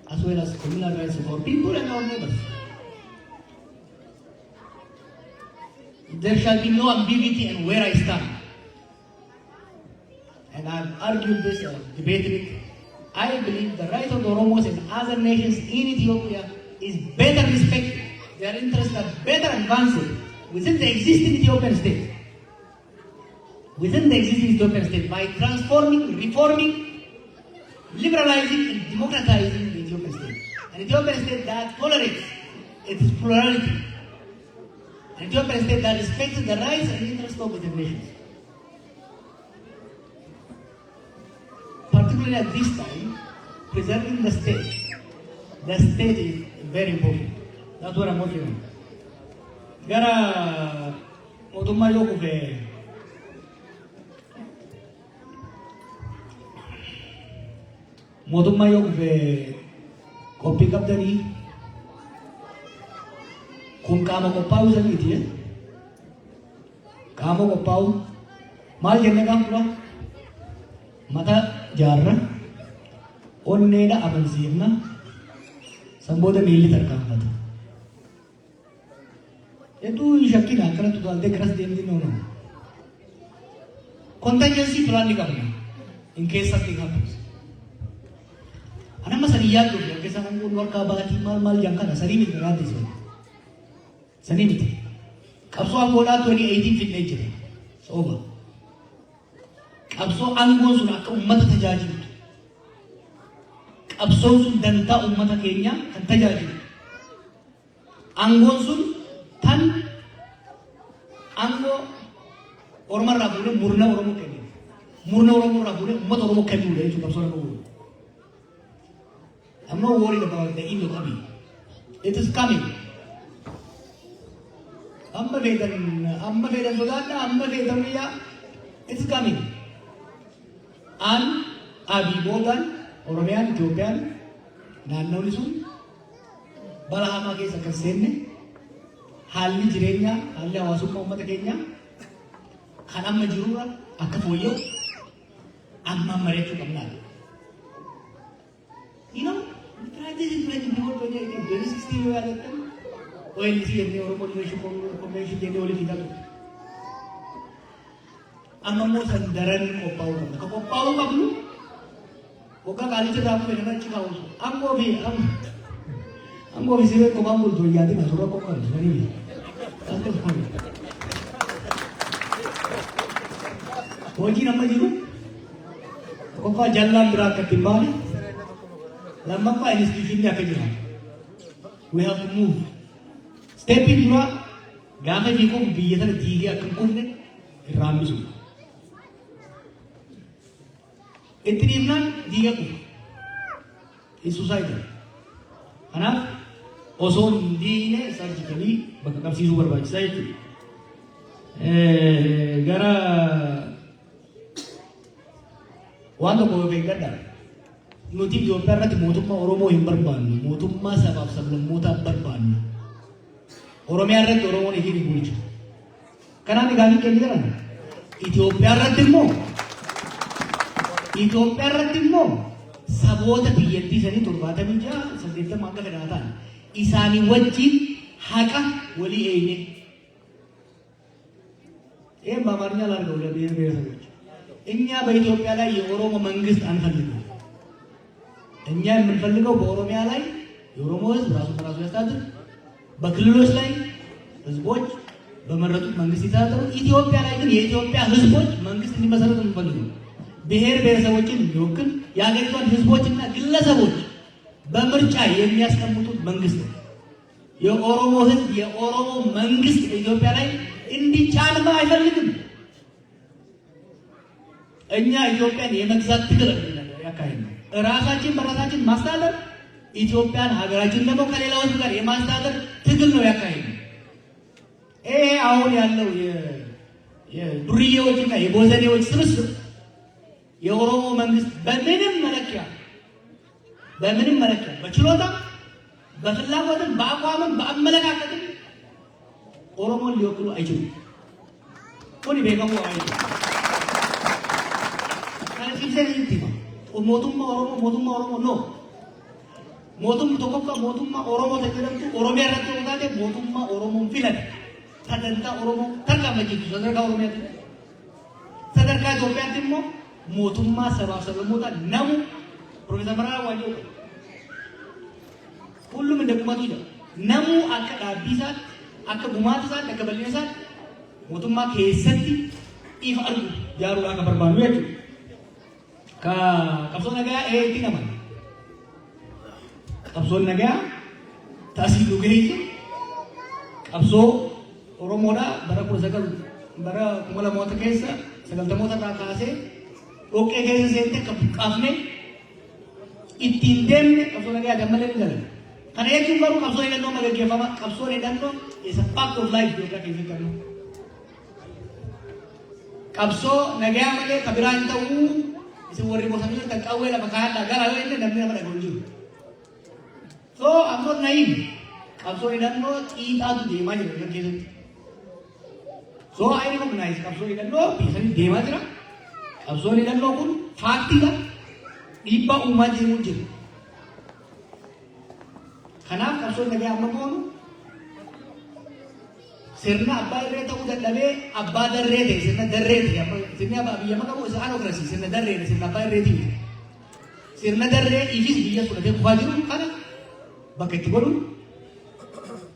as well as communal rights of our people and our neighbors. There shall be no ambiguity in where I stand. And I've argued this, debated it. I believe the right of the Oromos and other nations in Ethiopia is better respected. Their interests are better advanced within the existing Ethiopian state. Within the existing Ethiopian state by transforming, reforming, liberalizing and democratizing the Ethiopian state. An Ethiopian state that tolerates its plurality. An Ethiopian state that respects the rights and interests of the nations. Particularly at this time, preserving the state is very important. That's what I'm working on. Gara mootummaa yoo kufe qophii qabdanii kun qaama qophaa'uu saniiti. Qaama qophaa'uu maal jennee gaafa dura mata jaarra onneedha amansiifna san booda miilli tarkaanfata. Hedduu shakkina akkana tutaaltee garas deemti noonu. Contingency plan ni qabna in case something happens. Anamma sanii yaaddu keessa kan kun warqaa baatii maal jankana sanii miti raaddi sanii miti. Qabsoo angoodhaa 2018 fidnee jira. Sooba. Qabsoo angoon sun akka uummata tajaajilu. Qabsoon sun dantaa uummata keenya kan tajaajilu. Angoon sun tan angoo Oromarraa fuudhee murna Oromoo kennu. Murna Oromoorraa fuudhee uummata Oromoo kennuudha jechuudha qabsoo nama godhu. I'm not worried about the end of Abi. It is coming. amma feedan sodaadha amma feedan biyyaa it's coming an abii boodan Oromiyaan Itoophiyaan naannoon sun bara hamaa keessa kan seenne haalli jireenyaa haalli hawaasummaa uummata keenyaa kan amma jirurra akka fooyya'u amma mari'achuu qabnaa. You know, this is like before 2016 we are at OLC and the Oromo Liberation Convention and the Oli Fidal. Amma mo sandaran kopau kabla. Kopau kablu. Oka kali se dapat dengan cakap usu. Ambo bi sebe ko bambul to yadi na sura ko kan sani ni. Ante ko. Hoji nama jiru. Ko pa jalan berat ketimbang. Lama pa institution ni akan jalan. We have to move. Step in dua. Gamai ni ko biya sana tiga akan kunne ramsu. Itriman tiga ko. In society. Anak ozon di ni surgically bakal si super baca itu. Gara wando ko begadar. Nuti jo perra ti motumma Oromo hin barbaannu motumma sabab sablammoota barbaannu Oromiyaa irratti Oromoon hin bulchu kanaan gaafii kenni jiran Itoophiyaa irratti immoo saboota biyyattii sanii 76 akka fedhaataan isaanii wajjin haqa walii eeyne በአማርኛ ላድርገው ለብሔር ብሔረሰቦች እኛ በኢትዮጵያ ላይ የኦሮሞ መንግስት አንፈልግም እኛ የምንፈልገው በኦሮሚያ ላይ የኦሮሞ ህዝብ ራሱን በራሱ ያስተዳድር በክልሎች ላይ ህዝቦች በመረጡት መንግስት ይተዳደሩ ኢትዮጵያ ላይ ግን የኢትዮጵያ ህዝቦች መንግስት እንዲመሰረቱ እንፈልጋለን ብሔር ብሔረሰቦችን የሚወክል የሀገሪቷን ህዝቦችና ግለሰቦች በምርጫ የሚያስቀምጡት መንግስት ነው የኦሮሞ ህዝብ የኦሮሞ መንግስት በኢትዮጵያ ላይ እንዲጫን አይፈልግም እኛ ኢትዮጵያን የመግዛት ትግል ያካሂድ ራሳችን በራሳችን ማስተዳደር ኢትዮጵያን ሀገራችን ደግሞ ከሌላው ህዝብ ጋር የማስተዳደር ትግል ነው ያካሂድ ይሄ አሁን ያለው የዱርዬዎችና የቦዘኔዎች ስብስብ የኦሮሞ መንግስት በምንም መለኪያ በችሎታ በፍላጎትም በአቋምም በአመለካከትም ኦሮሞን ሊወክሉ አይችሉም ኮኒ ቤገሙ አይችሉም mootummaa Oromoo no mootummaa Oromoo jedhamtu Oromiyaa irratti yoo taate mootummaa Oromoon filate sadarkaa Oromoo tarkaanfachiisu sadarkaa Oromiyaatti sadarkaa Itoophiyaatti immoo mootummaa sabaaf sablammoota namu Profeesar Mararaa Waanjoo hullum እንደቁመቱ ይላል namu akka dhaabbiisaatti akka gumaatisaatti akka bal'inasaatti mootummaa keessatti ifa argu jaaruu akka barbaadu jechuudha Kapson nagaa eetti naman. Kapson nagaa taasii dhugeessu qabsoo Oromoodha bara 1900 keessa 90 irraa kaasee dhoqqee keessa seentee qabne ittiin deemne qabsoo nagaa gammalee ni galan. Kana jechuun garuu qabsoo hidhannoo magaggeeffama qabsoo hidhannoo is a part of life yookaan keessatti qabnu. Qabsoo nagaa malee kabiraan ta'uu Isi warri bosannya tak kau lah makan dagar ada ini dan mana ada kunjung. So I'm not naive. Kapso ini dan no kita tu dema je kan gitu. So I recognize kapso ini dan no bisa ni dema je lah. Kapso ini dan no pun fakti lah. Iba umat je muncul. Kenapa kapso ini lagi apa pun? Sirna abba irree ta'uu dadhabee abbaa darree ta'e sirna darree ta'e sirni biyya maqaa bu'u isa anokrasii sirna darree sirna abbaa irreetii sirna darree ifis biyya fudhatee kufaa jiru kana bakka itti godhu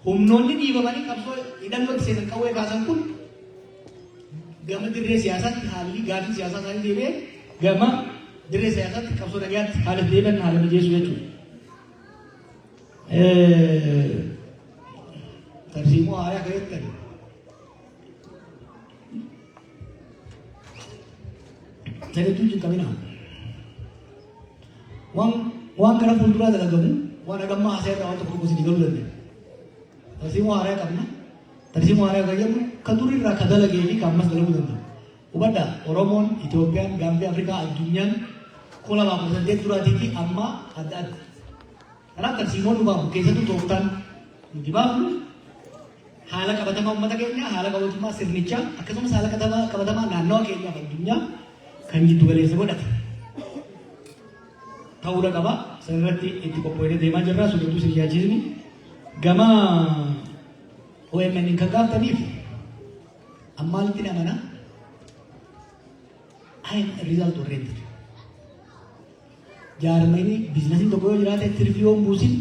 humnoonni dhiibamanii qabsoo hidhannootti seenan qawwee kaasan kun gama dirree siyaasaatti haalli gaafii siyaasaa isaanii deebi'ee gama dirree siyaasaatti qabsoo nagaatti haala deebi'an haala mijeessu jechuudha. Tersimu ayah kaitan. Jadi tujuh kami nak. Wang kerana pultura adalah kamu. Wang agama asal rawat untuk kursi di galulan. Tersimu ayah kami nak. Tarsiimoo aadaa kan jennu kan durii irraa kan dalagee fi kan ammas dalaguu danda'u. Hubadhaa Oromoon, Itoophiyaan, Gaambii, Afrikaa, addunyaan 2018 duraatii fi amma adda adda. Kanaaf tarsiimoon nu baafu keessattuu tooftaan nuti baafnu haala qabatamaa uummata keenyaa, haala qabatummaa sirnichaa akkasumas haala qabatamaa naannawa keenyaaf addunyaa kan giddu galeessa godhate. Ta'uudha qaba. Sanirratti itti qophoofnee deemaa jirra. Suuqii sirjaachiisni gama OMN kan gaafataniif ammaalitti namana I am a result oriented. Jaarmanii biizinasii tokko yoo jiraate tirfii yoo buusin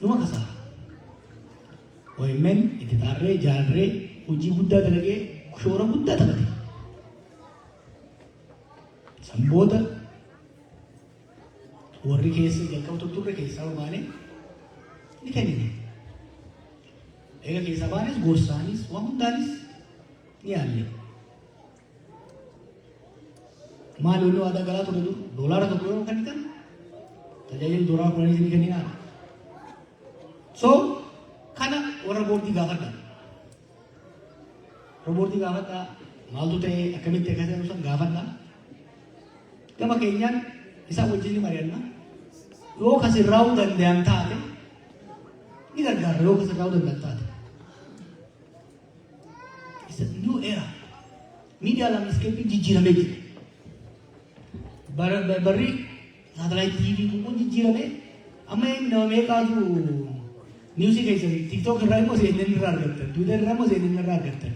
numa kasaa. OMN itti taarree jaarree hojii guddaa dalagee shoora guddaa taphate. Sanboota warri keessa jalqaba turre keessaa baane ni kennine. Egaa keessaa baanes gorsaanis waan hundaanis ni yaalle. Maal yoo aadaa galaa ture dur doolaara tokko yoo kennitan tajaajila doolaara kudhanii ni kenninaa. So kana warra boordii gaafadha. Warra boordii gaafadha maaltu ta'e akkamitti akkasii san gaafadha. Gama keenyaan isa wajjin ni mari'anna. Yoo kasirraa'uu danda'an taate ni gargaara yoo kasirraa'uu danda'an taate. It's a new era. Media landscape jijjiiramee jira. Barri satellite TV kun jijjiiramee amma nama meeqaa jiru niwusii keessatti TikTok irraa immoo CNN irraa argattan, Twitter irraa immoo CNN irraa argattan.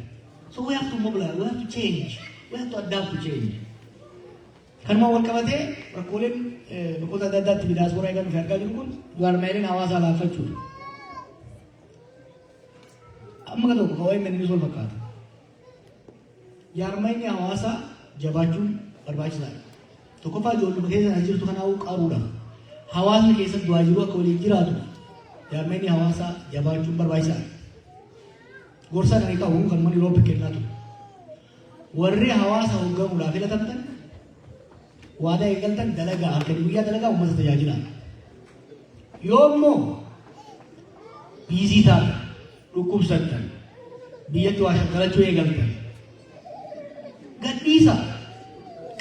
So we have to mobilize, we have to change, we have to adapt to change. Kanuma wal qabatee rakkooleen bakkoota adda addaatti diiyaasporaa eegalu fi argaa jiru kun jaarmaaleen hawaasaa laaffachuudha. Amma kan tokko kawaa inni sol fakkaata. Jaarmaaleen hawaasaa jabaachuun barbaachisaadha. Tokkoffaa ijoolluma keessa jirtu kanaafuu qaruudha. Hawaasni keessatti du'aa jiru akka waliin jiraatu jaarmaaleen hawaasaa jabaachuun barbaachisaadha. Gorsa kan qabu kan mana yeroo kennaa ture. Warri hawaasa hoogganuudhaaf filatamtan waada eegaltan dalagaa akka guyyaa dalagaa uummata tajaajilaa. Yoo immoo biizii taatan dhukkubsattan biyyatti waa shakkalachuu eegaltan gadhiisa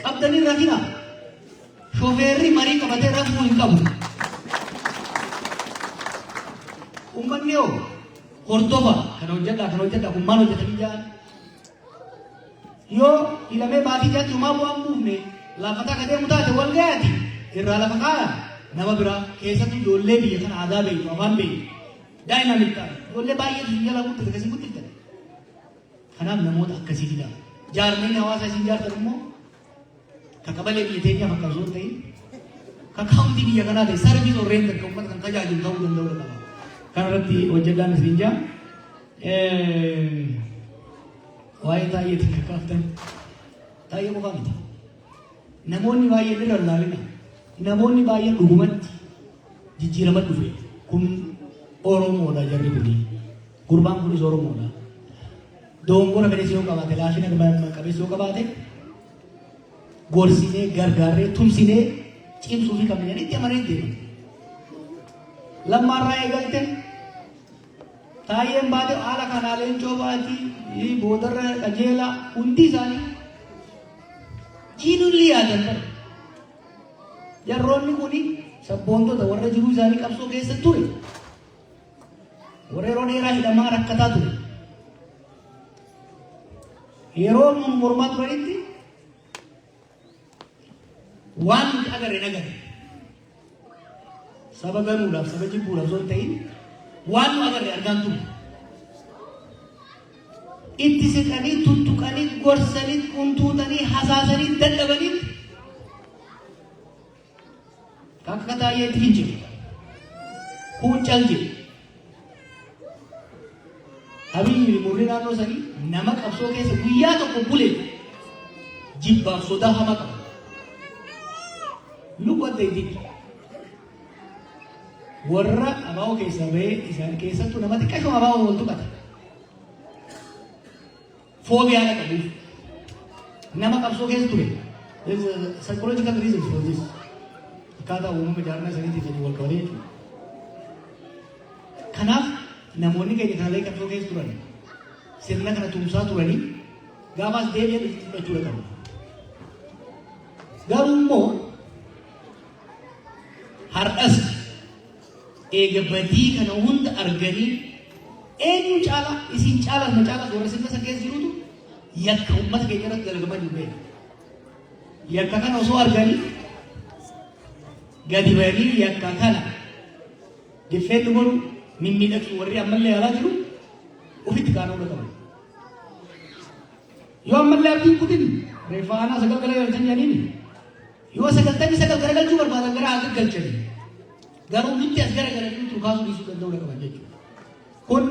qabdanii rafina shofeerri marii qabatee rafuu hin qabu. Uummanni yoo hordofa kana hojjedha kun maal hojjetanii jaan yoo ilamee baatii jaatti homaa bu'aan buufne laafata akka deemu taate wal gayaati irraa lafa kaaya nama biraa keessatti ijoollee biyya kana aadaa beektu afaan beektu daa'imman ta'an ijoollee baay'eetu biyya laa guddate akkasii guddiftan. Kanaaf namoota akkasiitidha. Jaarmeen hawaasaa isin jaartan immoo kan qabalee biyya teenyaaf akka osoo ta'in kan kaawuntii biyya kanaa ta'e sarbiin horreen kan uummata kan tajaajilu ta'uu danda'u qaba. Kanarratti hojjetaan isin jaa waa'ee taa'eetiin kan kaaftan taa'ee qofaa miti. Namoonni baay'een irra laalina. Namoonni baay'een dhugumatti jijjiirama dhufe kun Oromoodha jarri kuni. Gurbaan kunis Oromoodha. Dongora qabeessa yoo qabaate laafina qabeessa yoo qabaate gorsinee gargaarree tumsinee cimsuu fi qabne jedhanii itti amanee deema. Lammaarraa eegalte taa'een baate haala kanaaleen coobaatii boodarra qajeelaa hundi isaanii jiinulli yaadan bara. Jarroonni kuni sabboontota warra jiruu isaanii qabsoo keessa ture. Warra yeroo dheeraa hidhamaa rakkataa ture. Yeroo nun mormaa turanitti waan nuti agarre. Saba ganuudhaaf saba jibbuudhaaf osoo hin ta'in waan nu agarre argaan ture. Itti siqanii tuttuqanii gorsanii kuntuutanii hasaasanii dadhabanii akka taa'eetti hin jiru. Kun cal jiru. Abiyyi murri naannoo sanii nama qabsoo keessa guyyaa tokko bule jibbaaf sodaa hamaa qaba. Look what they did. Warra abaa'oo keessa ba'ee isaan keessattuu nama xiqqashoo abaa'oo wal tuqata. Foobiyaa qabuuf nama qabsoo keessa ture. There is a psychological reason for this. Akkaataa uumama jaarmaa saniitiif jedhu wal qabatee jechuudha. Kanaaf namoonni keenya kanallee qabsoo keessa turan sirna kana tumsaa turanii gaafaas deebi'an fudhachuu qabu. Garuu immoo har'as eega badii kana hunda arganii eenyu caala isin caalas na caalas warra sirna san keessa jirutu yakka uummata keenya irratti dalagaman hin beeku. Yakka kana osoo arganii gadi ba'anii yakka kana diffeenni godhu mimmiidhagsu warri ammallee yaalaa jiru ofitti kaanuu qabu. Yoo ammallee abdiin kutin reeffa aanaa sagal garagalchan jedhanii yoo sagaltamii sagal garagalchuu barbaadan gara haa galchanii garuu nutti as garagalanii turkaasuu dhiisuu danda'uu qaban jechuudha. Kun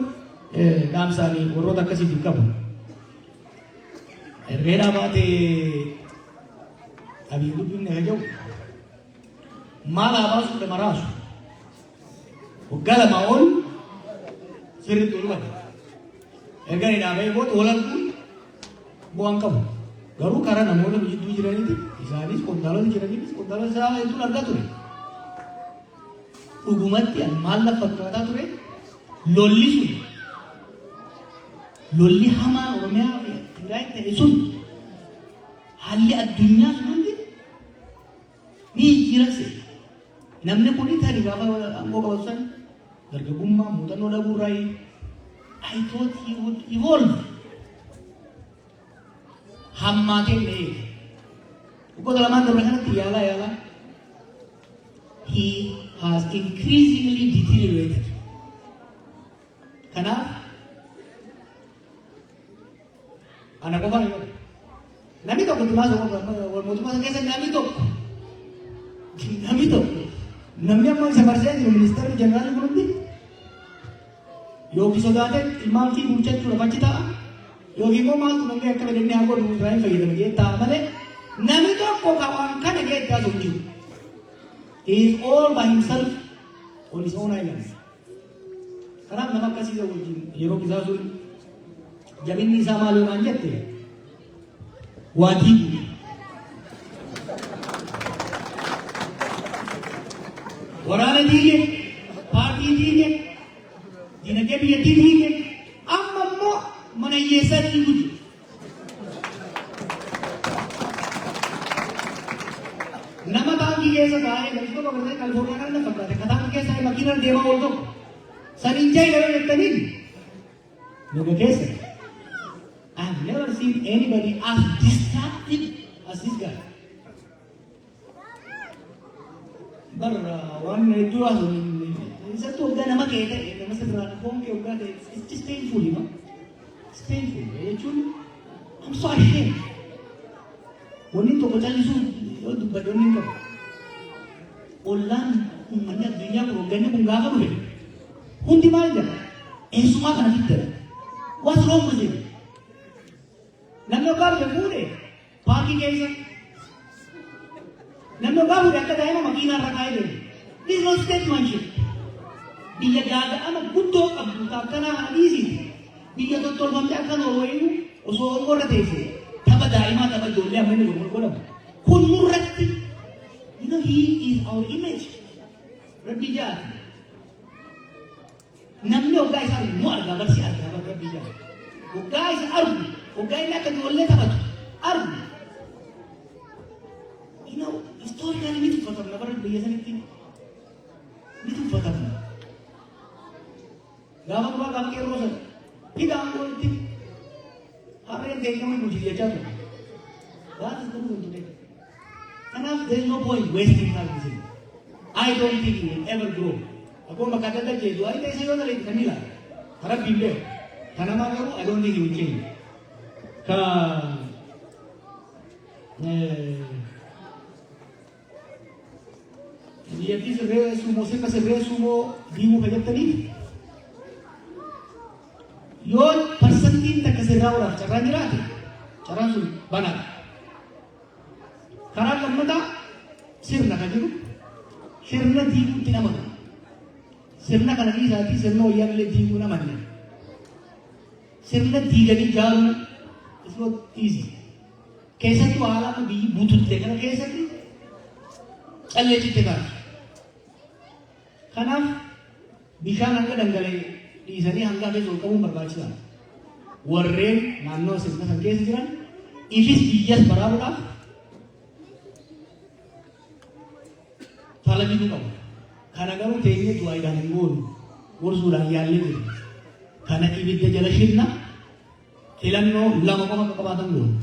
dhaamsaanii warroota akkasiitiin qabu. Herreedhaa baatee abii dubbiin na gaja'u maal haa baasu dha maraasu waggaa lamaa ol sirriitti olubate erga ni dhaabee booda walarguun bu'aan qabu. Garuu karaa namoota jidduu jiraniiti isaanis qondaalota jiraniitis qondaalota isaa hedduun argaa ture. Dhugumatti maal lafa fakkaataa ture lolli sun lolli hamaa Oromiyaa fi Tigraay ta'e sun haalli addunyaa sun hundi ni jijjiirase. Namni kun tarii gaafa aangoo qabatu san dargaggummaa muuxannoo dhabuurraa I thought he would evolve. Hammaatee illee waggoota lamaan darbe kanatti yaalaa he has increasingly deteriorated. Kanaaf ana qofaan yoo namni tokko wal mootummaa keessa namni tokko namni amma isa barsee jiru ministeerri jeneraali kunuutti yookiin sodaatee ilmaan fi bulchachuu lafa achi ta'a yookiin immoo maaltu namni akka badannee haa godhu irraa hin fayyadama jee ta'a malee namni tokko waan kana geeddaa sun jiru. He is all by himself on his own island. Kanaaf nama akkasiisa wajjin yeroo isaa sun jabinni isaa maal yoonaan jette waa diigu. Waraana diige, paartii diige, dinagdee biyyattii diige, amma immoo mana hiyyeessaa diigu jiru. Nama taankii keessa taa'ee galchoo qabatee Kaalifoorniyaa kana fakkaate ka taankii keessa makiinaan deemaa oolu tokko saniin jaa yeroo jettaniin nuga keessa I've never seen anybody as distracted as this guy. One hedduu haasoo isatti waggaa nama kee ta'e nama sirraan foon kee waggaa ta'e it's just painful, you know. It's painful jechuun I'm so ashamed. Wanni tokko callisuu yoo dubbaddoonni hin qabu. Ollaan uummanni addunyaa kun hoogganni kun gaafa dhufe hundi maal jedha eessumaa kana fiddara. What's wrong with him? Namni ogaa dhufe fuudhe paarkii keessa namni ogaa fuudhe akka daa'ima makiinaa irra kaa'ee deemu. This is not statesmanship. Biyya gaaga'ama guddoo qabdu akkanaa hadiisiiti. Biyya tottolfamte akka Noorweeyu osoo warra teesse tapha daa'imaa tapha ijoollee amma inni godhamu. Kun nurratti you know he is our image. Rabbi jaati. Namni ogaa isaa nu argaa barsi argaa Rabbi jaati. Ogaa isa argu ogaa inni akka ijoollee taphatu argu. You know historically ni tuffatamna bara biyya sanitti ni tuffatamna. Gaafa duraa gaafa qeerroo sana hidhaan walitti harreen deegamee bulchiisaa ture. That is the point today. Kanaaf there is no point wasting time with him. I don't think he will ever grow. Akkuma kadhata jedhu ayita isa yoo ta'e kanila Rabbi illee kanama garuu I don't think he will change. Ka biyyattii sirree suumoo sirna sirree suumoo diimuu fayyadamaniif yoo parsantiin takka sirraa walaaf carraan jiraate carraan sun banaadha. Karaa lammataa sirna kan jiru sirna diiguutti namatu. Sirna kana dhiisaatii sirna wayyaallee diiguu namanne. Sirna diiganii ijaaruun is not easy. Keessattuu haala amma biyyi buututtee kana keessatti callee citte taatu. Kanaaf bishaan hanga dhangala'ee dhiisanii hanga hafee ol qabuun barbaachisaadha. Warreen naannoo sirna san keessa jiran ifis biyyas baraaruudhaaf falabiitu qabu. Kana garuu teenyee du'aayidhaan hin goonu gorsuudhaan yaallee jiru. Kana ibidda jala shinna filannoo lama qofa akka qabaatan goonu.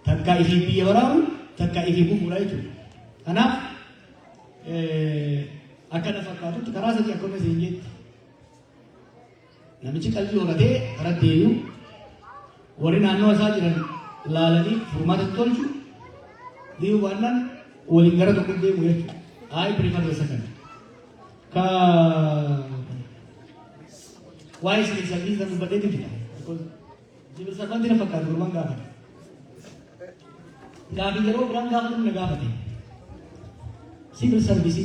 Takka ifii biyya baraaru takka ifii bufuudha jechuudha. Kanaaf akka na fakkaatutti karaa sadii akkuma isin jetti. Namichi qalbii horatee karaa deemu warri naannoo isaa jiran laalanii furmaata tolchu deemu baannaan waliin gara tokko deemu jechuudha. Haa prefer isa kana. Ka waa'ee civil service kan dubbadheetu jira. Civil servant na fakkaatu gurmaan gaafate. Gaafii yeroo biraan gaafatu na gaafate. Civil service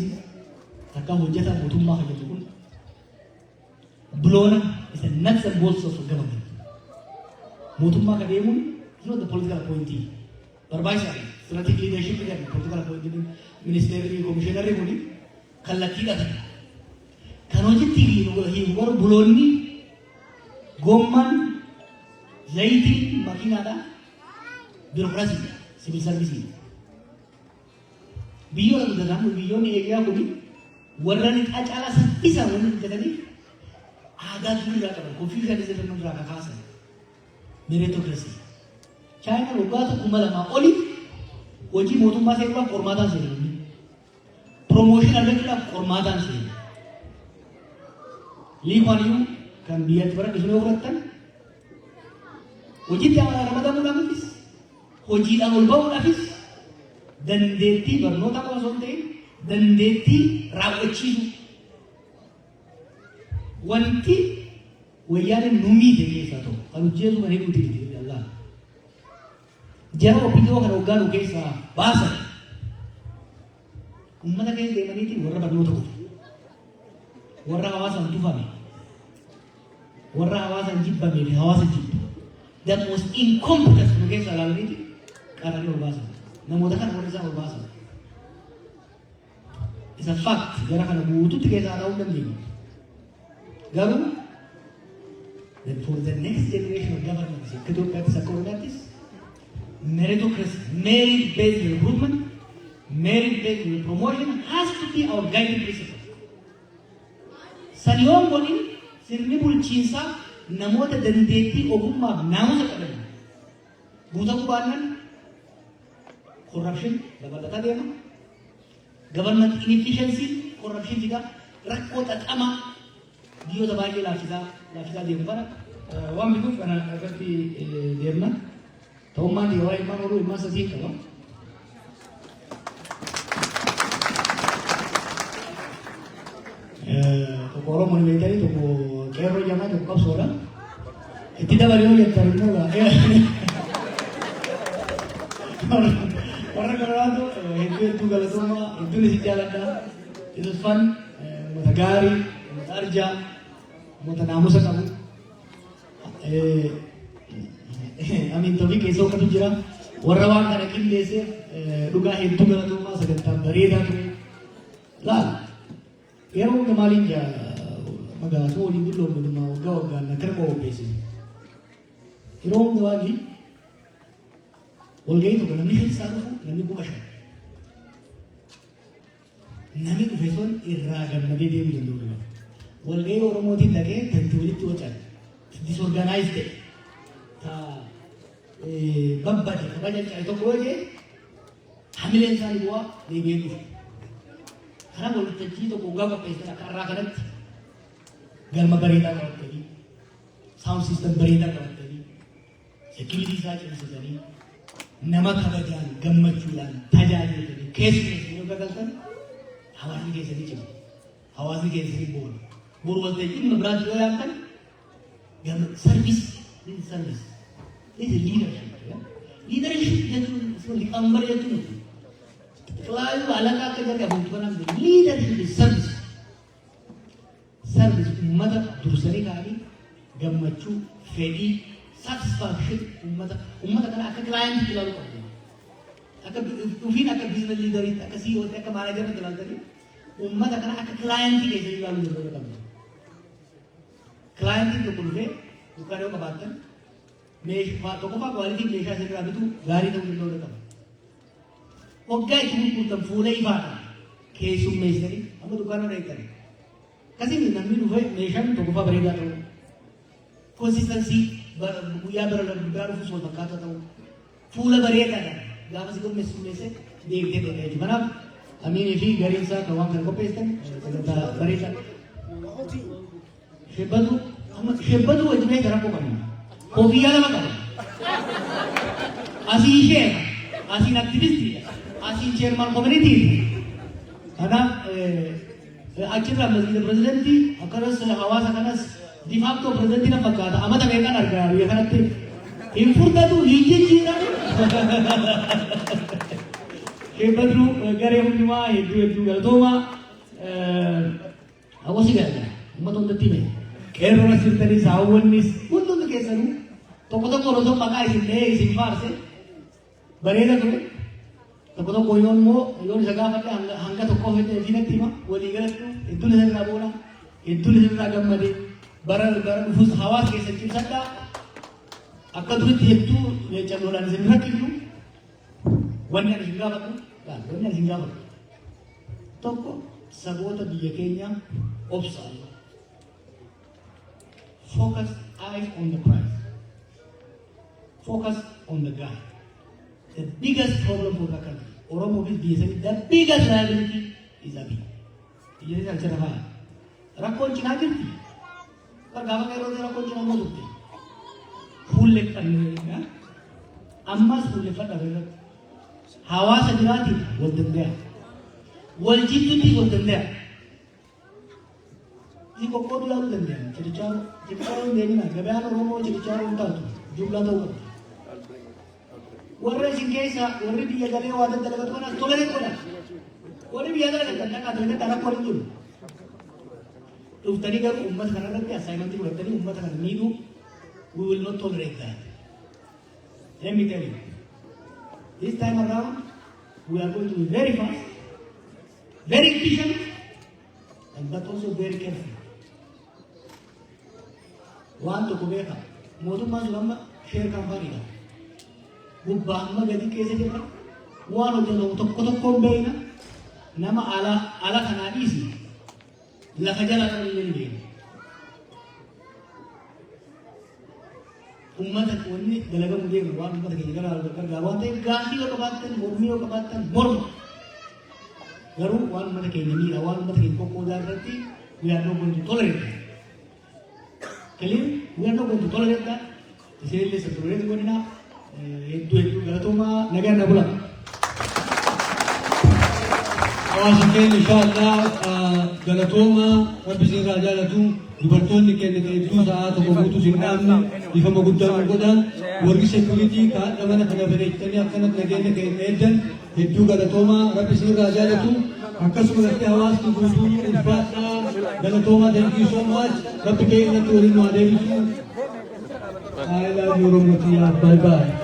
akka hojjetaa mootummaa hojjetu kun bloona is a nuts and bolts of government. Mootummaa ka deemuun is not the political appointee. Barbaachisaadha. Strategic leadership jedhama political appointee ministeerri komishinarri kuni kallattii qaba. Kan hojiitti hin warra buloonni gommaan zayitiin makiinaadha biirokraasii civil service. Biyyoota guddatan biyyoonni eegaa kuni warra ni qacaalaa saffisaan wanti hojjetaniif aadaa durii qaban konfiizaanii irraa kakaasan meritocracy. Chaayinaa waggaa tokko 2 oliif hojii mootummaa seeruudhaaf qormaataan seenanii promotion argachuudhaaf qormaataan seenanii Lee Kuan Yew kan biyyatti bara dhufanii fudhatan hojiitti amala ramadamuudhaafis hojiidhaan ol ba'uudhaafis dandeettii barnoota qofa osoo hin ta'in dandeettii raawwachiisu wanti wayyaaneen numiite keessaa ta'u kan hojjetu kan eeguuti jedhe Allah jara ofiidoo kan hoggaanu keessaa baasan ummata keessa deemaniitiin warra barnoota qofa warra hawaasan tufame warra hawaasan jibbame fi hawaasa jibbu that was incompetent nu keessa ilaalaniiti qaranii ol baasan namoota kana warra isaan ol baasan is a fact gara kana guututti keessaa ta'uu dandeenya garuu then for the next generation of governments akka Itoophiyaattis akka Oromiyaattis meritocracy merit-based recruitment merit-based promotion has to be our guiding principle. Saniyoon godhin sirni bulchiinsaa namoota dandeettii ogummaaf naamusa qaban guutamuu baannaan corruption dabalataa deema. Government inefficiency corruption fida rakkoo xaxamaa biyyoota baay'ee laaffisaa deemu bara waan bituuf kana irratti deemna. Ta'ummaan yeroo ilmaan ooluu ilmaan sadii qaba. Tokko Oromoon beekanii tokko qeerroo jamaa tokko qabsoodha. Itti dabalee yoo jettan immoo warra garaatu hedduu galatoomaa hedduun isin jaalladha. Isin fan uummata gaarii uummata arjaa uummata naamusa qabu. Amin tofii keessa uffatu jira. Warra waan kana qindeesseef dhugaa hedduu galatoomaa sagantaan bareedaa ture. Laala. Yeroo hunda maaliin magaalaa waliin dulloomnuma waggaa waggaan akkana qopheessine. Yeroo hunda waagi walgahii tokko namni keessaa dhufu namni 5,000. Namni dhufe sun irraa gammadee deemuu danda'u. Walgahii Oromootiin dhaqee tanti walitti wacan disorganized ta'e babbade kabaja caayi tokko yoo ta'e hamileen isaanii bu'aa deebi'ee dhufu. Karena waltajjii tokko waggaa qopheessan akka irraa kanatti galma bareedaa qabatanii sound system bareedaa qabatanii security isaa cimsitanii nama kabajaan gammachuudhaan tajaajilanii keessummeessanii yoo gagaltan hawaasni keessatti cimu hawaasni keessatti boonu boru waltajjii dhimma biraatti yoo yaabtan service this is leadership jechuun liqaambar jechuun Selalu alangkah kerja kebutuhan leadership is service. Service umat durusani kali gammachu fedi satisfaction umat akan klien terlalu kau. Akan ufin akan business leader itu akan CEO akan manager terlalu tadi. ummata kana akka clientii keessa ilaaluu jira qabna. Clientii tokko dhufee dukkaana yoo qabaatan meeshaa tokkoffaa qualitiin meeshaa sirraa bitu gaarii ta'uu danda'uu qaba. Waggaa itti gurgurtan fuula ifaadha keessummeessanii amma dukkaana irra eeggan. Akkasiin namni dhufee meeshaan tokkoffaa bareedaa ta'u konsistansii guyyaa bara guddaa dhufuus wal fakkaataa ta'u fuula bareedaadhaan gaafa si qopheessummeesse beektee ta'e jechuudha. Kanaaf Aminii fi gariin isaa kan waan kana qopheessan sagantaa bareedaa. Shebbatu wajjin gara qabna. Koofiyyaa lama qaba. Asii ishee, asiin aktivistiidha, asiin cheermaan koominiitiidha. Kanaaf achirraa pirezidantii akkasumas hawaasa kanas difaaktoo pirezidantii na fakkaata. Amata meeqaan argaa biyya kanatti hin furdatu hin jijjiiramu. Shebbatu garee hundumaa hedduu galatoomaa hawwaasi gargaara. Uummata hundatti hime. Qeerroon asirtanis hawwannis hundumti keessanuu tokko osoo maqaa isin dhahee isin faarse bareeda ture. Tokko yoo immoo yoon isa gaafadhe hanga tokko fedhe finatti hima walii galatti hedduun isirraa booda hedduun isirraa gammade bara dhufuus hawaasa keessa cimsadhaa akka duritti hedduu calloodhaan isin rakkifnu wanni ani isin gaafadhu tokko saboota biyya keenyaa obsaan. Focus eyes on the prize. Focus on the guy. The biggest problem for the country, Oromo is the biggest liability is Abiy. Ini adalah cara. Rakon Cina kirti. Pergama kero rakon Cina mau tuh. Full lekar ni, ammas full lekar ada. Hawa sejati, boleh dia. Wajib tu boleh dia. Ini kok dulu lalu dia. Cerita ini nak. Kebanyakan Oromo cerita untal tu. Jumlah tu. Warra singkesa, warri dia jadi wadah dalam tu mana tolak itu mana. Warri dia dalam tu nak ada tanah korin tu. Tu tadi kan umat sekarang nanti assignment itu tadi umat sekarang ni tu, we will not tolerate that. Let me tell you, this time around we are going to be very fast, very efficient, and but also very careful. One to kubeka, modu mazlama share company lah. Gubbaan ma gadi keessa jirra waan hojjetamu tokko tokkoon beekna nama ala kanaa dhiisi lafa jala kan illee ni beekna. Uummata wanni dalagamu deemu waan uummata keenya gara gargaaru waan ta'eef gaaffii yoo qabaattan mormii yoo qabaattan morma. Garuu waan uummata keenya miidha waan uummata keenya qoqqoodaa irratti we are not going to tolerate that. Clear? We are not going to tolerate that. Isinillee sirriitti godhinaa. Itu galatoma negara bulan. Awas mungkin insyaallah galatoma rabbisin raja latu dubartoon ni kenne itu saat aku butuh sinam di kamu gudang wargi security ka damana kana bereitani akana negara kenne itu galatoma rabbisin raja latu akas mengerti awas tu butuh infata galatoma thank you so much rabbi kenne tu rin ada itu I love you Romania bye bye.